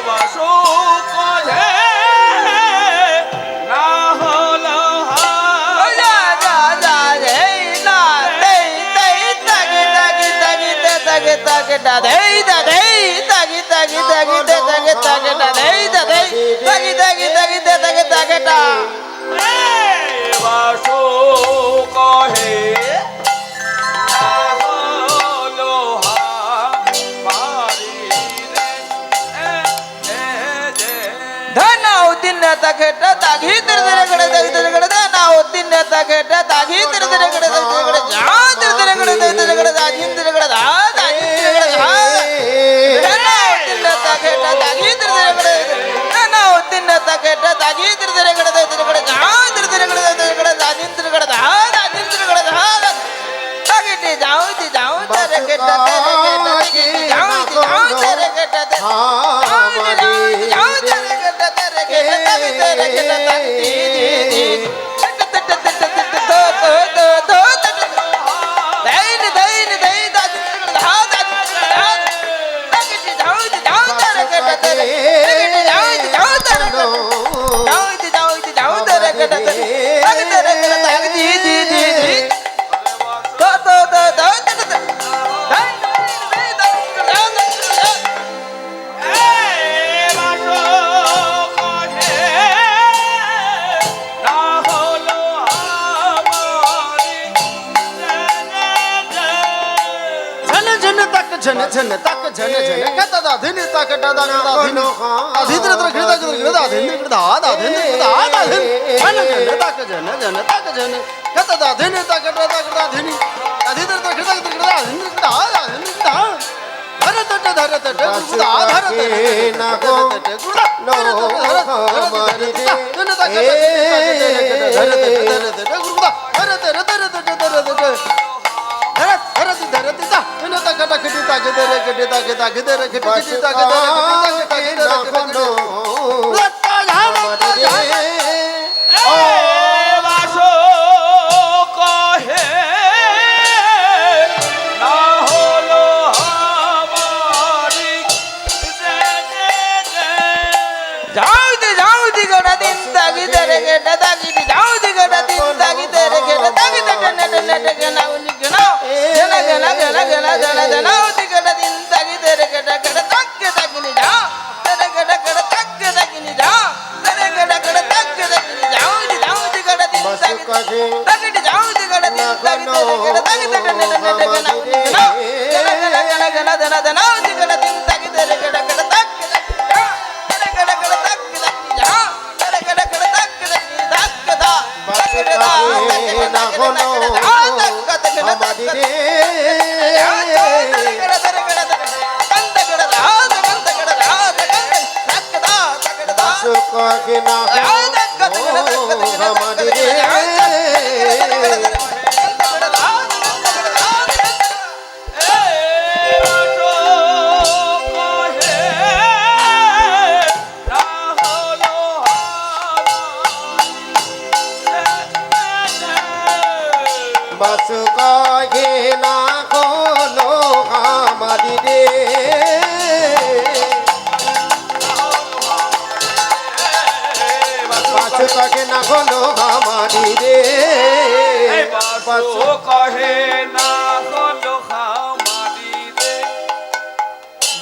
বাসু কহে না হলো বাসু কহে না হলো আমারে রে ಧನಾವು ತಿನ್ನತ ಕೆಟ್ಟ ತಾಗಿ ತಿರುದರೆ ಕಡೆ ತೆಗೆದರೆ ಕಡೆ ಧನಾವು ತಿನ್ನತ ಕೆಟ್ಟ ತಾಗಿ ತಿರುದರೆ ಕಡೆ ತೆಗೆದರೆ ಕಡೆ ಜಾ ತಿರುದರೆ ಕಡೆ ತೆಗೆದರೆ ಕಡೆ ದಾಜಿಂದರೆ ಕಡೆ ದಾ ದಾಜಿಂದರೆ ಕಡೆ ದಾ ಧನಾವು ತಿನ್ನತ ಕೆಟ್ಟ ತಾಗಿ ತಿರುದರೆ ಕಡೆ ಧನಾವು ತಿನ್ನತ ಕೆಟ್ಟ ತಾಗಿ ತಿರುದರೆ ಕಡೆ ತೆಗೆದರೆ ಕಡೆ ಜಾ ತಿರುದರೆ ಕಡೆ ತೆಗೆದರೆ ಕಡೆ ದಾಜಿಂದರೆ ಕಡೆ ದಾ ದಾಜಿಂದರೆ ಕಡೆ ದಾ ತಾಗಿಟಿ ಜಾವುತಿ ಜಾವು ತರ ಕೆಟ್ಟ ತರ ಕೆಟ್ಟ ತಾಗಿಟಿ ಜಾವುತಿ ಜಾವು ತರ ಕೆಟ್ಟ ತರ ঝনে ঝনে তাক ঝনে ঝনে কত দা ধিনি তাক দা দা দা ধিনি আধিদ্র দ্র খিদা খিদা দা ধিনি দা দা ধিনি দা দা ধিনি ঝনে ঝনে তাক ঝনে ঝনে তাক ঝনে কত দা ধিনি তাক দা দা ধিনি আধিদ্র দ্র খিদা খিদা ধিনি দা দা ধিনি দা ধরে তট ধরে তট গুদা ধরে তট না গো লো আমারি রে ঝনে তাক ধরে তট গুদা ধরে তট ধরে তট ধরে তট ধরতি ধরতি তা এনে তা গটা গটি তা গদে রে গটি তা গদা গদে রে গটি গটি তা গদে রে গটি তা গদে রে গটি লতা ঝামতা ও বাসো কহে না হলো আমারি যাও দি গড়া দিন তাগি দরে গেটা তাগি দি যাও দি গড়া দিন তাগি দরে গেটা তাগি দরে নেট নেট গনা উনি গনা গনা গনা গনা গনা গনা গনা দি গড়া দিন তাগি দরে গেটা গড়া তাগি তাগি নি যা দরে গড়া গড়া তাগি তাগি নি যা দরে গড়া গড়া তাগি তাগি নি যাও দি গড়া দিন তাগি তাগি দি যাও দি গড়া দিন তাগি দরে গেটা তাগি দরে নেট নেট গনা উনি গনা গনা গনা গনা গনা গনা দি গড়া দিন তাগি দরে গেটা গড়া তাগি না হলো আমারি রে বাসু কহে না হলো আমারি রে বাসু কহে না হলো আমারি রে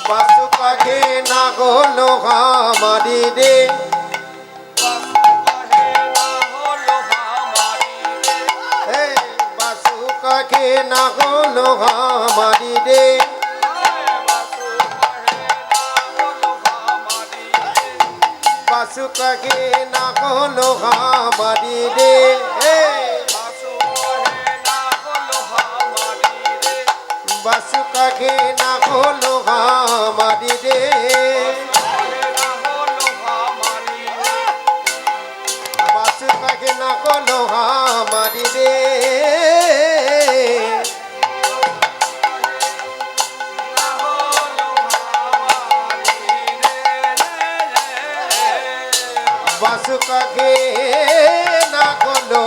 বাসু কহে না হলো আমারি রে বাসো কহে না হলো আমারি রে বাসু কহে না হলো আমারি রে বাসু কহে না হলো আমারি রে বাসু কহে না হলো আমারি রে বাসু কহে না হলো আমারি রে বাসু কহে না হলো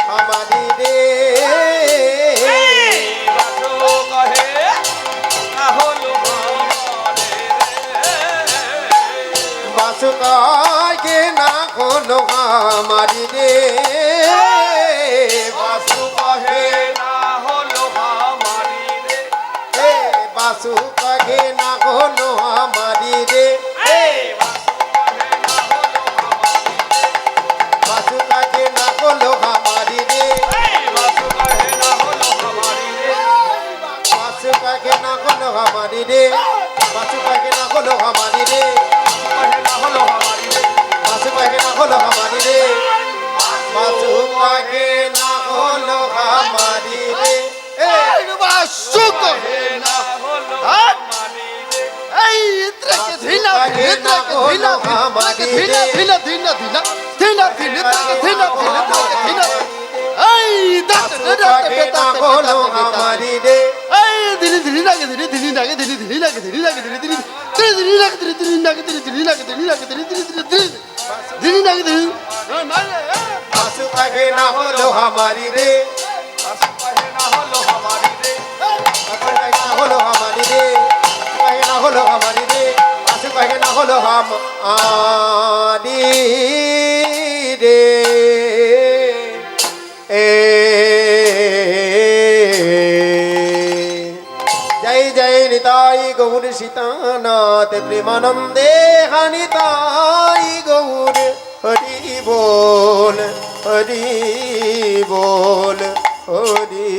আমারি রে বাসু কহে না হলো আমারি রে বাসু কহে না হলো আমারি রে বাসু কহে বাসু কহে না হলো আমারি রে বাসু কহে না হলো আমারি রে বাসু কহে না হলো আমারি রে বাসু কহে না হলো আমারি রে বাসু কহে না হলো আমারি রে বাসু কহে না হলো আমারি রে এই বাসু কহে না এই ইত্রকে ধিনা ধিনা ধিনা আমাকে ধিনা ধিনা ধিনা ধিনা ধিনা ধিনা ধিনা ধিনা এই দাস কহে না হলো আমারি রে এই ধীরে ধীরে লাগে ধীরে ধীরে লাগে ধীরে ধীরে লাগে ধীরে লাগে ধীরে ধীরে ধীরে ধীরে লাগে ধীরে ধীরে লাগে ধীরে ধীরে লাগে ধীরে লাগে ধীরে ধীরে ধীরে ধীরে লাগে ধীরে বাসু কহে না হলো আমারি রে বাসু কহে না হলো আমারি রে কহে না হলো আমারি রে বাসু কহে না হলো আমারি রে জয় জয় নিতাই গৌর সীতানাথ প্রেমানন্দে হানিতাই গৌর হরি বল হরি বল হরি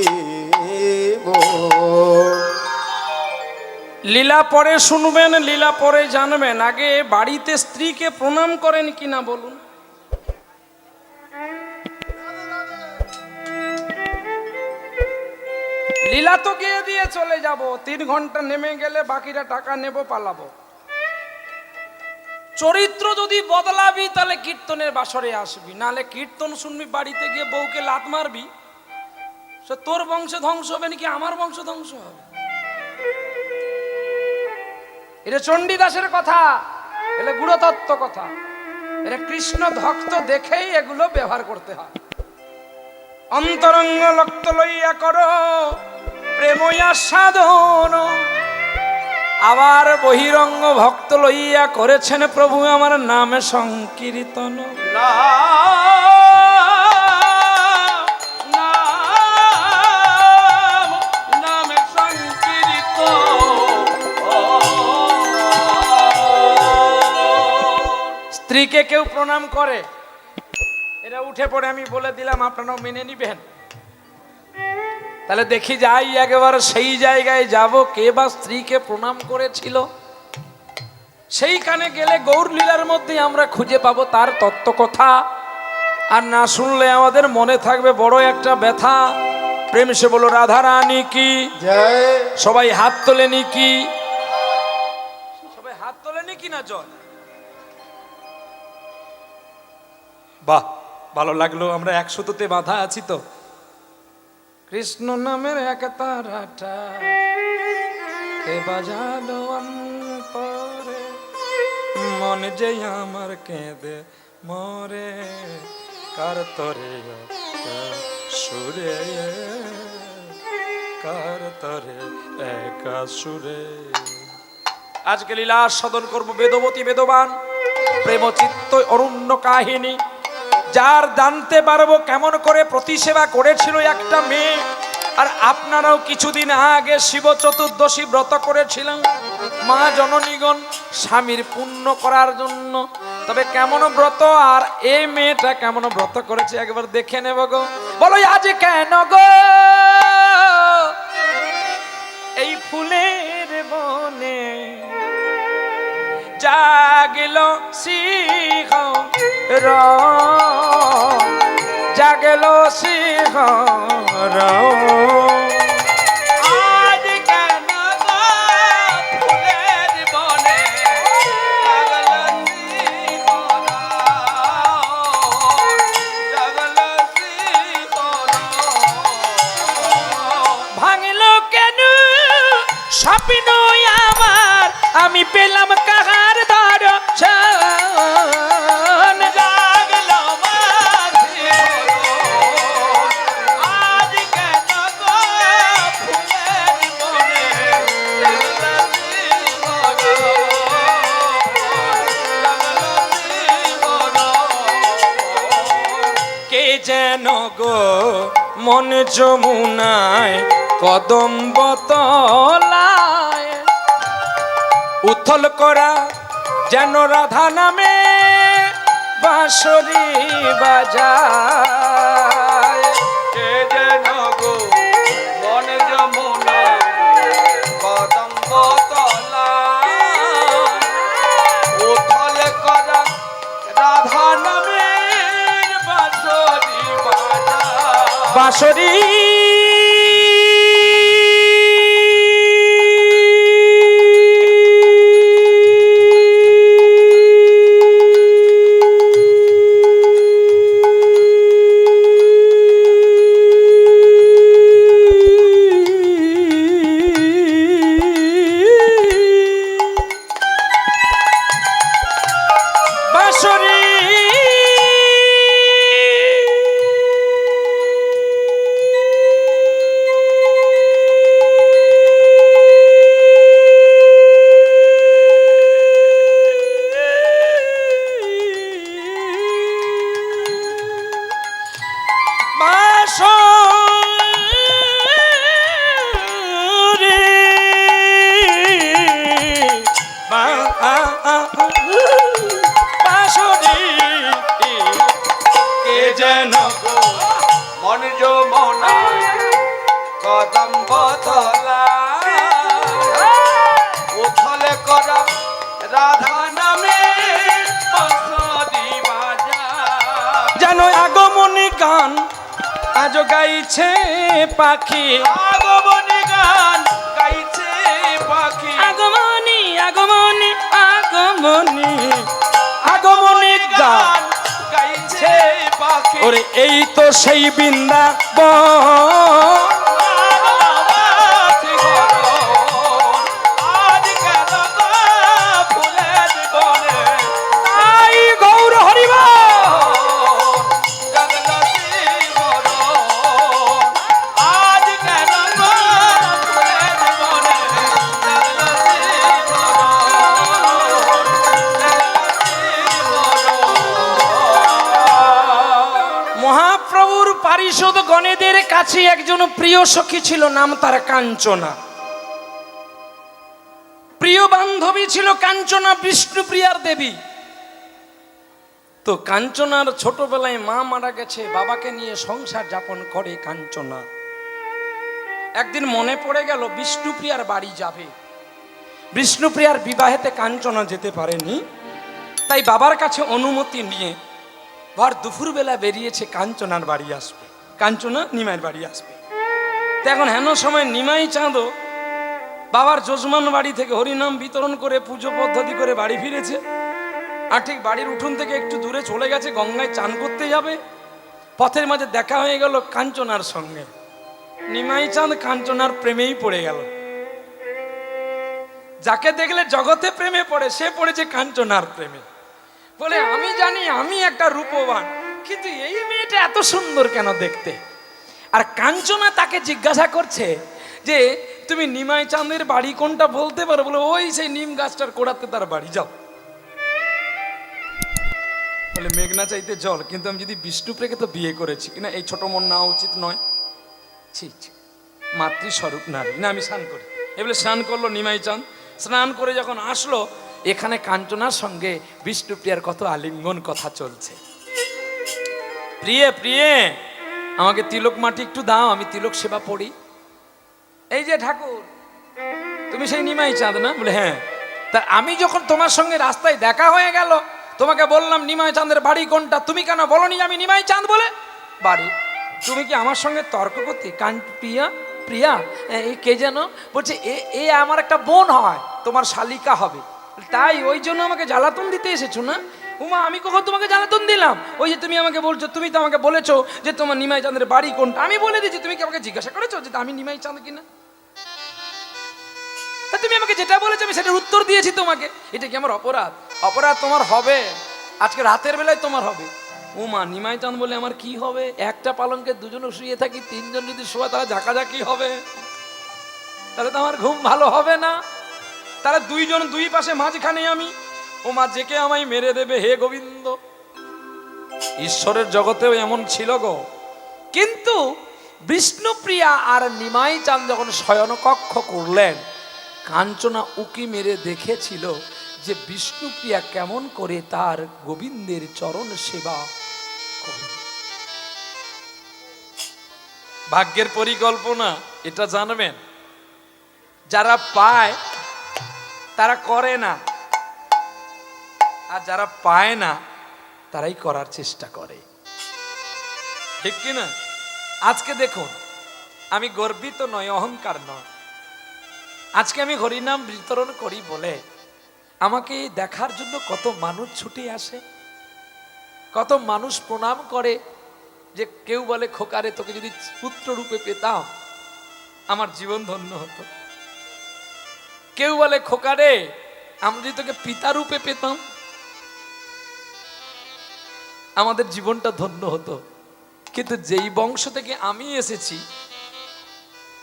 বল লীলা পরে শুনবেন, লীলা পরে জানবেন। আগে বাড়িতে স্ত্রীকে প্রণাম করেন কিনা বলুন। লীলা তো গিয়ে দিয়ে চলে যাব, 3 ঘন্টা নেমে গেলে বাকিরা টাকা নেব, পালাবো। চরিত্র যদি বদলাবি তাহলে কীর্তনের বাসরে আসবি, নালে কীর্তন শুনবি বাড়িতে গিয়ে বউকে লাত মারবি, সে তোর বংশ ধ্বংস হবে নাকি আমার বংশ ধ্বংস হবে? এটা চণ্ডীদাসের কথা, এটা গুরুতত্ত্ব কথা, এটা কৃষ্ণ ভক্ত দেখেই এগুলো ব্যবহার করতে হয়। অন্তরঙ্গ লক্ত লইয়া করো প্রেময়া সাধন, আবার বহিরঙ্গ ভক্ত লইয়া করেছেন প্রভু আমার নামে সংকীর্তন। নামে সংকীর্তন। স্ত্রীকে কেউ প্রণাম করে, এটা উঠে পড়ে আমি বলে দিলাম, আপনারাও মেনে নিবেন। তাহলে দেখি যাই একেবারে সেই জায়গায় যাব, কে বা স্ত্রীকে প্রণাম করেছিল। সেইখানে গেলে গৌর লীলার মধ্যে আমরা খুঁজে পাবো তার তত্ত্ব কথা। আর না শুনলে আমাদের মনে থাকবে বড় একটা ব্যথা। প্রেম সে বলো রাধা রানী কি জয়। সবাই হাত তোলেনি কি? সবাই হাত তোলেনি কি না? জয়। বাহ, ভালো লাগলো। আমরা 100তে বাঁধা আছি তো। কৃষ্ণ নামের এক তারাটা কে বাজালো অন্তরে, মন যে আমার কেঁদে মরে, কার তরে সুরে, কার তরে একা সুরে। আজকে লীলা সদন করব বেদবতী বেদবান প্রেমচিত্ত অরণ্য কাহিনী, যার জানতে পারবো কেমন করে প্রতিসেবা করেছিল একটা মেয়ে। আর আপনারাও কিছুদিন আগে শিব চতুর্দশী ব্রত করেছিলেন মা জননীগণ স্বামীর পুণ্য করার জন্য। তবে কেমন ব্রত, আর এই মেয়েটা কেমন ব্রত করেছে একবার দেখে নেব গো। বলো আজ কেন গো এই ফুলের বনে জাগিল সিংহ জাগেল সিংহ আজ কেন ফুলের বনে জাগল সিংহ জাগল সিংহ ভাঙল কেন স্বপ্ন আমার, আমি পেলাম কাহার দর্শন। জাগলো মাঝি আজ কেন গো ফুলের বনে জাগলো সিংহ জাগলো সিংহ। কে যেন গো মন যমুনায় কদম্ব তলায় উথল করা যেন রাধা নামে বাঁশরি বাজায়। কে যেন গো মন যমুনা কদম্ব তলায় উথল করা রাধা নামে বাঁশরি বাজায়। বাঁশরি যেন মন যমুনা কদম্ব তলায় রাধা নামে বাঁশরি বাজা। যেন আগমনী গান আজ গাইছে পাখি, আগমনী গান গাইছে পাখি, আগমনী আগমনী আগমনী আগমনী গান গান গাইছে পাখি। ওরে এই তো সেই বৃন্দাবন, আজ কেন গো ফুলের বনে তাই গৌর হরিবল। জগলতি বরণ। আজ কেন গো ফুলের বনে জগলতি বরণ, জগলতি বরণ। মহাপ্রভুর পারিষদ গণেদের কাছে একজন প্রিয় সখী ছিল, নাম তার কাঞ্চনা। প্রিয় বান্ধবী ছিল কাঞ্চনা, বিষ্ণুপ্রিয়ার দেবী। তো কাঞ্চনার ছোটবেলায় মা মারা গেছে, বাবাকে নিয়ে সংসার যাপন করে কাঞ্চনা। একদিন মনে পড়ে গেল বিষ্ণুপ্রিয়ার বাড়ি যাবে। বিষ্ণুপ্রিয়ার বিবাহেতে কাঞ্চনা যেতে পারেনি, তাই বাবার কাছে অনুমতি নিয়ে ভর দুপুরবেলা বেরিয়েছে কাঞ্চনার বাড়ি আসবে, কাঞ্চনা নিমাইয়ের বাড়ি আসবে। তো এখন হেন সময় নিমাই চাঁদও বাবার যজমান বাড়ি থেকে হরিনাম বিতরণ করে পুজো পদ্ধতি করে বাড়ি ফিরেছে। আর ঠিক বাড়ির উঠোন থেকে একটু দূরে চলে গেছে, গঙ্গায় চান করতে যাবে। পথের মাঝে দেখা হয়ে গেল কাঞ্চনার সঙ্গে। নিমাই চাঁদ কাঞ্চনার প্রেমেই পড়ে গেল। যাকে দেখলে জগতে প্রেমে পড়ে, সে পড়েছে কাঞ্চনার প্রেমে। বলে আমি জানি আমি একটা রূপবান, কিন্তু এই মেয়েটা এত সুন্দর কেন দেখতে। আর কাঞ্চনা তাকে জিজ্ঞাসা করছে যে তুমি নিমাই চাঁদের বাড়ি কোনটা বলতে পারো? বলে ওই সেই নিম গাছটার কোড়াতে তার বাড়ি, যাও। বলে মেঘনা চাইতে জল, কিন্তু আমি যদি বিষ্ণুপ্রিয়াকে তো বিয়ে করেছি কিনা, এই ছোট মন নেওয়া উচিত নয়। ঠিক মাতৃস্বরূপ নারী, না আমি স্নান করি। এবারে স্নান করলো নিমাই চাঁদ। স্নান করে যখন আসলো, এখানে কাঞ্চনার সঙ্গে বিষ্ণুপ্রিয়ার কত আলিঙ্গন কথা চলছে। প্রিয়ে প্রিয়ে আমাকে তিলক মাটি একটু দাও, আমি তিলক সেবা পড়ি। এই যে ঠাকুর, তুমি সেই নিমাই চাঁদ না? বলে হ্যাঁ। তা আমি যখন তোমার সঙ্গে রাস্তায় দেখা হয়ে গেল, তোমাকে বললাম নিমাই চাঁদের বাড়ি কোনটা, তুমি কেন বলনি আমি নিমাই চাঁদ বলে বাড়ি? তুমি কি আমার সঙ্গে তর্ক করতে? প্রিয়া প্রিয়া এই কে যেন বলছে এ আমার একটা বোন হয়, তোমার শালিকা হবে, তাই ওই জন্য আমাকে জ্বালাতন দিতে এসেছো না? উমা আমি কখন তোমাকে জ্বালাতন দিলাম? ওই যে তুমি আমাকে বলছো, তুমি তো আমাকে বলেছো যে তোমার নিমাই চাঁদের বাড়ি কোনটা, আমি বলে দিচ্ছি। তুমি কি আমাকে জিজ্ঞাসা করেছো যে আমি নিমাই চাঁদ কিনা? তা তুমি আমাকে যেটা বলেছো আমি সেটার উত্তর দিয়েছি তোমাকে। এটা কি আমার অপরাধ? অপরাধ তোমার হবে, আজকে রাতের বেলায় তোমার হবে। উমা নিমাই চাঁদ বলে আমার কি হবে? একটা পালঙ্কে দুজন শুয়ে থাকি, তিনজন যদি শোয়া তাহলে ঝাঁকাঝাঁকি হবে, তাহলে তো আমার ঘুম ভালো হবে না। তাহলে দুইজন দুই পাশে মাঝখানে আমি, ওমা যে কে আমায় মেরে দেবে হে গোবিন্দ। ঈশ্বরের জগতেও এমন ছিল গো। কিন্তু বিষ্ণুপ্রিয়া আর নিমাই চাঁদ যখন শয়ন কক্ষ করলেন, কাঞ্চনা উকি মেরে দেখেছিল যে বিষ্ণুপ্রিয়া কেমন করে তার গোবিন্দের চরণ সেবা করে। ভাগ্যের পরিকল্পনা এটা জানবেন, যারা পায় তারা করে না, আর যারা পায় না তারাই করার চেষ্টা করে, ঠিক কিনা? আজকে দেখুন, আমি গর্বিত নয়, অহংকার নয়। আজকে আমি হরিনাম বিতরণ করি বলে আমাকে দেখার জন্য কত মানুষ ছুটে আসে, কত মানুষ প্রণাম করে। যে কেউ বলে খোকারে তোকে যদি পুত্র রূপে পেতাম আমার জীবন ধন্য হতো। কেউ বলে খোকারে আমরা যদি তোকে পিতা রূপে পেতাম আমাদের জীবনটা ধন্য হতো। কিন্তু যেই বংশ থেকে আমি এসেছি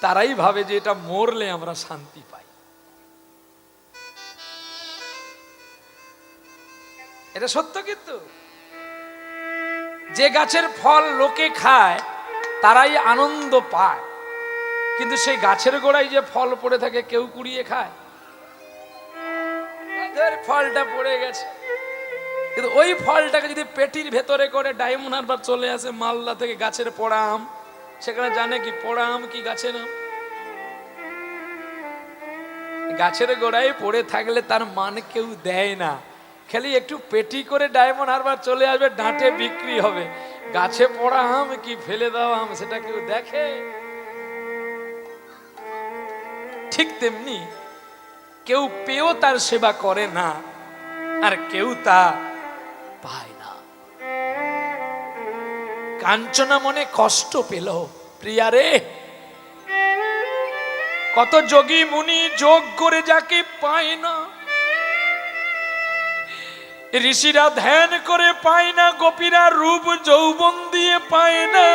তারাই ভাবে যে এটা মরলে আমরা শান্তি পাই। এটা সত্য। কিন্তু যে গাছের ফল লোকে খায় তারাই আনন্দ পায়, কিন্তু সেই গাছের গোড়ায় যে ফল পড়ে থাকে কেউ কুড়িয়ে খায়? ফলটা পড়ে গেছে, কিন্তু ওই ফলটাকে যদি পেটির ভেতরে করে ডায়মন্ড হারবার চলে আসে মালদা থেকে গাছের পোড়া আম, সেখানে জানে কি পোড়া আম কি গাছের আম? গাছের গোড়ায় পড়ে থাকলে তার মান কেউ দেয় না। খালি একটু পেটি করে ডায়মন্ড হারবার চলে আসবে, ডাঁটে বিক্রি হবে। গাছে পড়া আম কি ফেলে দেওয়া আম, সেটা কেউ দেখে? ঠিক তেমনি কেউ পেয়েও তার সেবা করে না, আর কেউ তা পায় না। কাঞ্চনা মনে কষ্ট পেল, প্রিয়া রে, কত যোগী মুনি যোগ করে যাকে পায় না, ঋষিরা ধ্যান করে পায় না, গোপীরা রূপ যৌবন দিয়ে পায় না,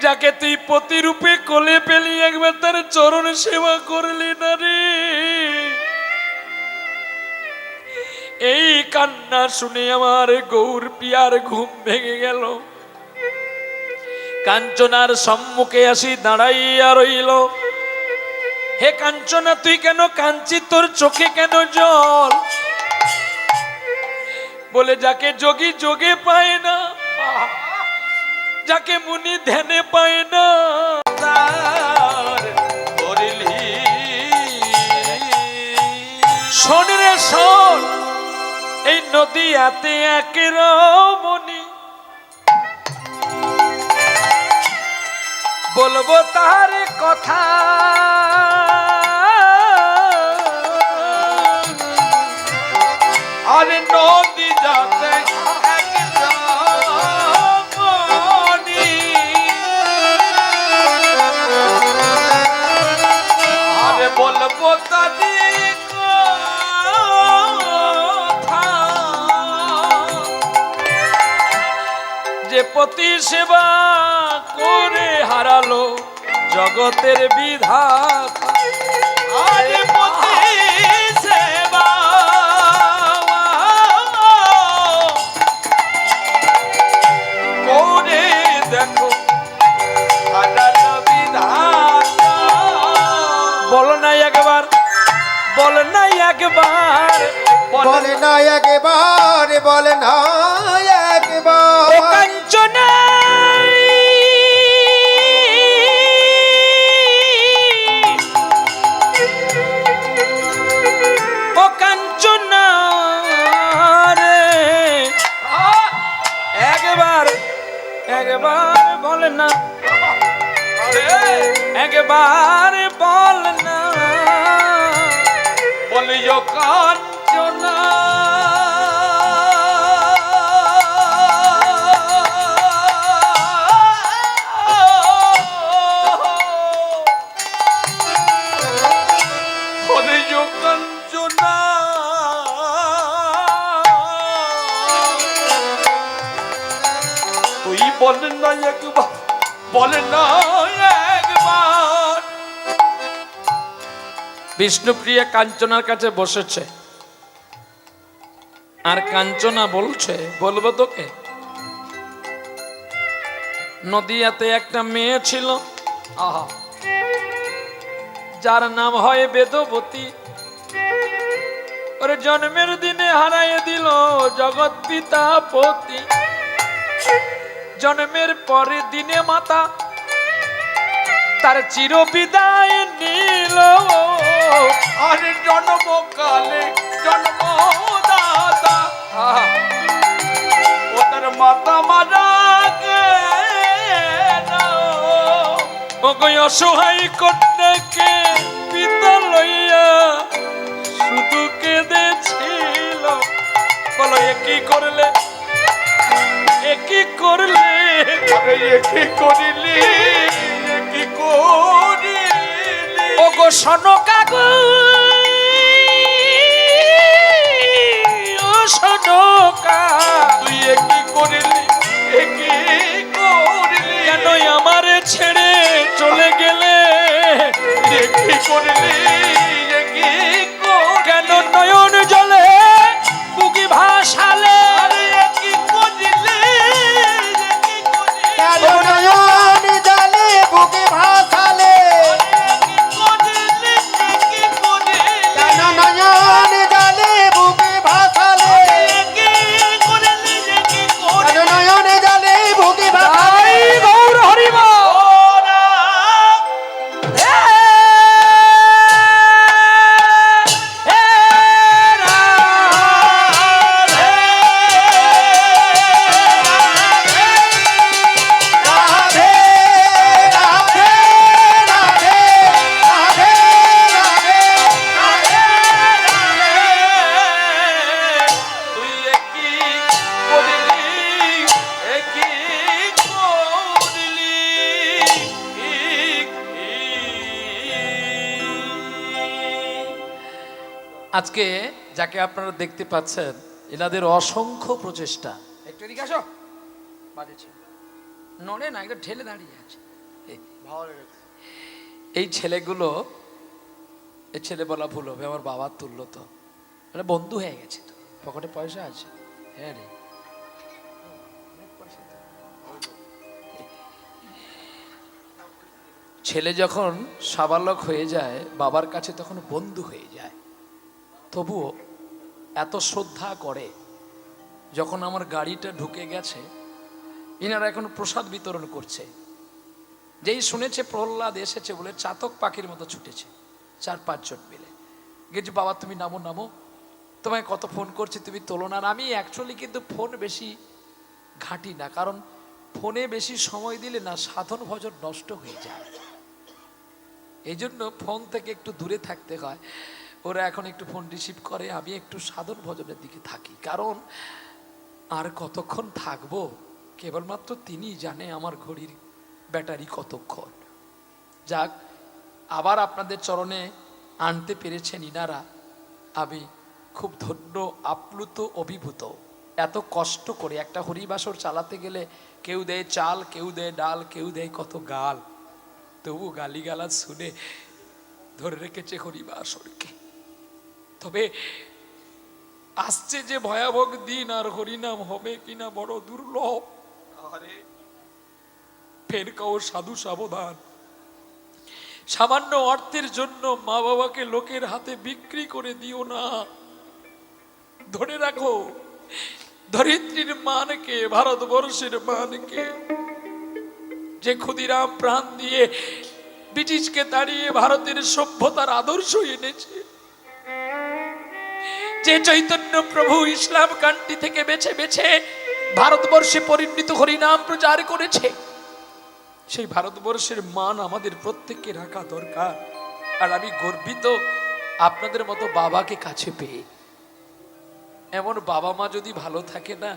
যাকে তুই প্রতিরূপে কোলে পেলি একবার তার চরণ সেবা করলি না রে। এই কান্না শুনে আমার গৌর পিয়ার ঘুম ভেঙে গেল। কাঞ্চনার সম্মুখে আসি দাঁড়াইয়া রইল। হে কাঞ্চনা, তুই কেন কাঞ্চি, তোর চোখে কেন জল? বলে যাকে যোগী যোগে পায় না, যাকে মুনি ধ্যানে পায় না, শোন রে শোন, এই নদীয়াতে এক রমণী, বলবো তার কথা, আরে নদী যাতে এক রমণী, আরে বলবো তারি কথা, যে পতি সেবা করে হারালো জগতের বিধাতা। আরে পতি সেবা করে দেখো হারালো বিধাতা। বল না একবার, বল না একবার, বলে না একবার, বলে না একবার। ও কাঞ্চনা, ও কাঞ্চনা রে, একবার একবার বল না, একবার বল না, বলিও কাঞ্চনা, বলিও কাঞ্চনা, তুই বল না একবার, বল না একবার। বিষ্ণুপ্রিয়া কাঞ্চনার কাছে বসেছে, আর কাঞ্চনা বলছে, বলবো তোকে, নদিয়াতে একটা মেয়ে ছিল, আহা, যার নাম হয় বেদবতী। ওর জন্মের দিনে হারাইয়ে দিল জগৎ পিতা পতি। জন্মের পরের দিনে মাতা তার চির বিদায় নিল। আর জন্মকালে জন্মদাতা ও তার মাতা মারা গেল। ওগো অসহায় কন্যাকে পিতা লইয়া শুধু কেঁদেছিল। বলো এ কি করলে, এ কি করলে, আরে এ কি করিলি, এ কি করিলি। ওগো সনকা গো, ও সনকা, তুই এ কি করিলি, এ কি করিলি। কেন আমারে ছেড়ে চলে গেলে? এ কি করিলি, এ কি করিলি। কেন নয়ন জলে বুকি ভাসালে? আরে এ কি করিলি, এ কি করিলি। কেন নয়ন জলে বুকে ভাসালে? কেন নয়ন জলে বুকে ভাসালে? কেন নয়ন জলে বুকে ভাসালে? গৌর হরিব। ওরা আজকে যাকে আপনারা দেখতে পাচ্ছেন এনাদের অসংখ্য প্রচেষ্টা। একটু এদিকে আসো, বাজেছে নড়ে না, একটু ঠেলে দাঁড়িয়ে আছে। এই ছেলেগুলো, এই ছেলে বলা ভুল হবে, আমার বাবার তুল্য তো, মানে বন্ধু হয়ে গেছে তো, পকেটে পয়সা আছে। হ্যাঁ রে, ছেলে যখন সাবালক হয়ে যায় বাবার কাছে তখন বন্ধু হয়ে যায়। তবুও এত শ্রদ্ধা করে, যখন আমার গাড়িটা ঢুকে গেছে ইনারা এখন প্রসাদ বিতরণ করছে। যেই শুনেছে প্রহ্লাদ এসেছে বলে চাতক পাখির মতো ছুটেছে, 4-5 জন মিলে গেছি, বাবা তুমি নামো নামো, তোমায় কত ফোন করছি তুমি তোলো না। আর আমি অ্যাকচুয়ালি কিন্তু ফোন বেশি ঘাঁটি না, কারণ ফোনে বেশি সময় দিলে না সাধন ভজন নষ্ট হয়ে যায়, এই জন্য ফোন থেকে একটু দূরে থাকতে হয়। ওরা এখন একটু ফোন রিসিভ করে, আমি একটু সাধন ভজনের দিকে থাকি, কারণ আর কতক্ষণ থাকবো কেবলমাত্র তিনিই জানে আমার ঘড়ির ব্যাটারি কতক্ষণ। যাক, আবার আপনাদের চরণে আনতে পেরেছেন ইনারা, আমি খুব ধন্য, আপ্লুত, অভিভূত। এত কষ্ট করে একটা হরিবাসর চালাতে গেলে কেউ দেয় চাল, কেউ দেয় ডাল, কেউ দেয় কত গাল, তবু গালিগালাজ শুনে ধরে রেখেছে হরিবাসরকে। তবে আসছে যে ভয়াবহ দিন, আর হরিনাম হবে কিনা বড় দুর্লভ। ফের কাও সাধু সাবধান, সামান্য অর্থের জন্য মা বাবাকে লোকের হাতে বিক্রি করে দিও না। ধরে রাখো ধরিত্রীর মানকে, ভারতবর্ষের মানকে, যে ক্ষুদিরাম প্রাণ দিয়ে ব্রিটিশকে তাড়িয়ে ভারতের সভ্যতার আদর্শ এনেছে, যে চৈতন্য প্রভু ইসলাম কান্ট্রি থেকে বেছে বেছে ভারতবর্ষে পরিণত হরিনাম প্রচার করেছে, সেই ভারতবর্ষের মান আমাদের প্রত্যেককে রাখা দরকার। আর আমি গর্বিত আপনাদের মতো বাবাকে কাছে পেয়ে। এমন বাবা মা যদি ভালো থাকে না,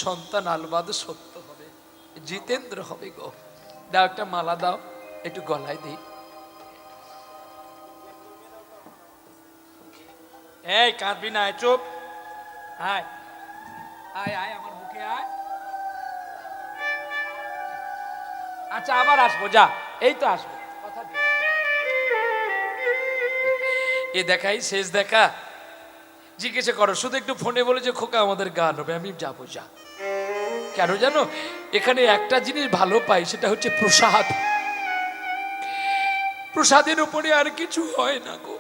সন্তান আলবাদ সত্য হবে, জিতেন্দ্র হবে গো। দাও একটা মালা দাও, একটু গলায় দিই। এই কাঁদবি না, চুপ, আয় আয় আয় আমার বুকে আয়। আচ্ছা আবার আসবো, যা, এই তো আসবো, কথা দিই। এ দেখাই শেষ দেখা, জিজ্ঞেস করো শুধু একটু ফোনে বলে যে খোকা আমাদের গান হবে, আমি যাবো। যা, কেন জানো, এখানে একটা জিনিস ভালো পাই, সেটা হচ্ছে প্রসাদ। প্রসাদের উপরে আর কিছু হয় না গো।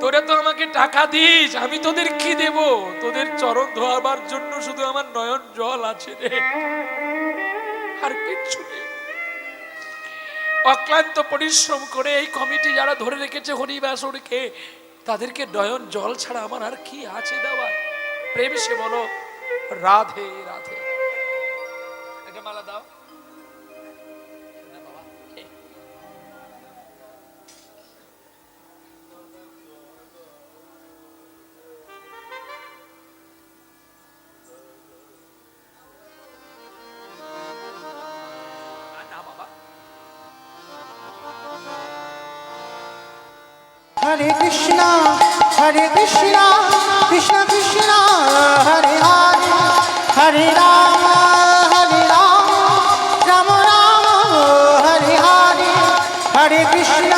তোরা তো আমাকে টাকা দিস, আমি তোদের কি দেব? তোদের চরণ ধোয়াবার জন্য শুধু আমার নয়ন জল আছে রে, আর কিচ্ছু নেই। অক্লান্ত পরিশ্রম করে এই কমিটি যারা ধরে রেখেছে হরিবাসরকে, তাদেরকে নয়ন জল ছাড়া আমার আর কি আছে দেওয়ার? প্রেম সে বলো রাধে রাধে। একটা মালা দাও। Hare Krishna, Krishna Krishna, Hare Hare, Hare Rama, Rama Rama, Hare Hare, Hare Krishna.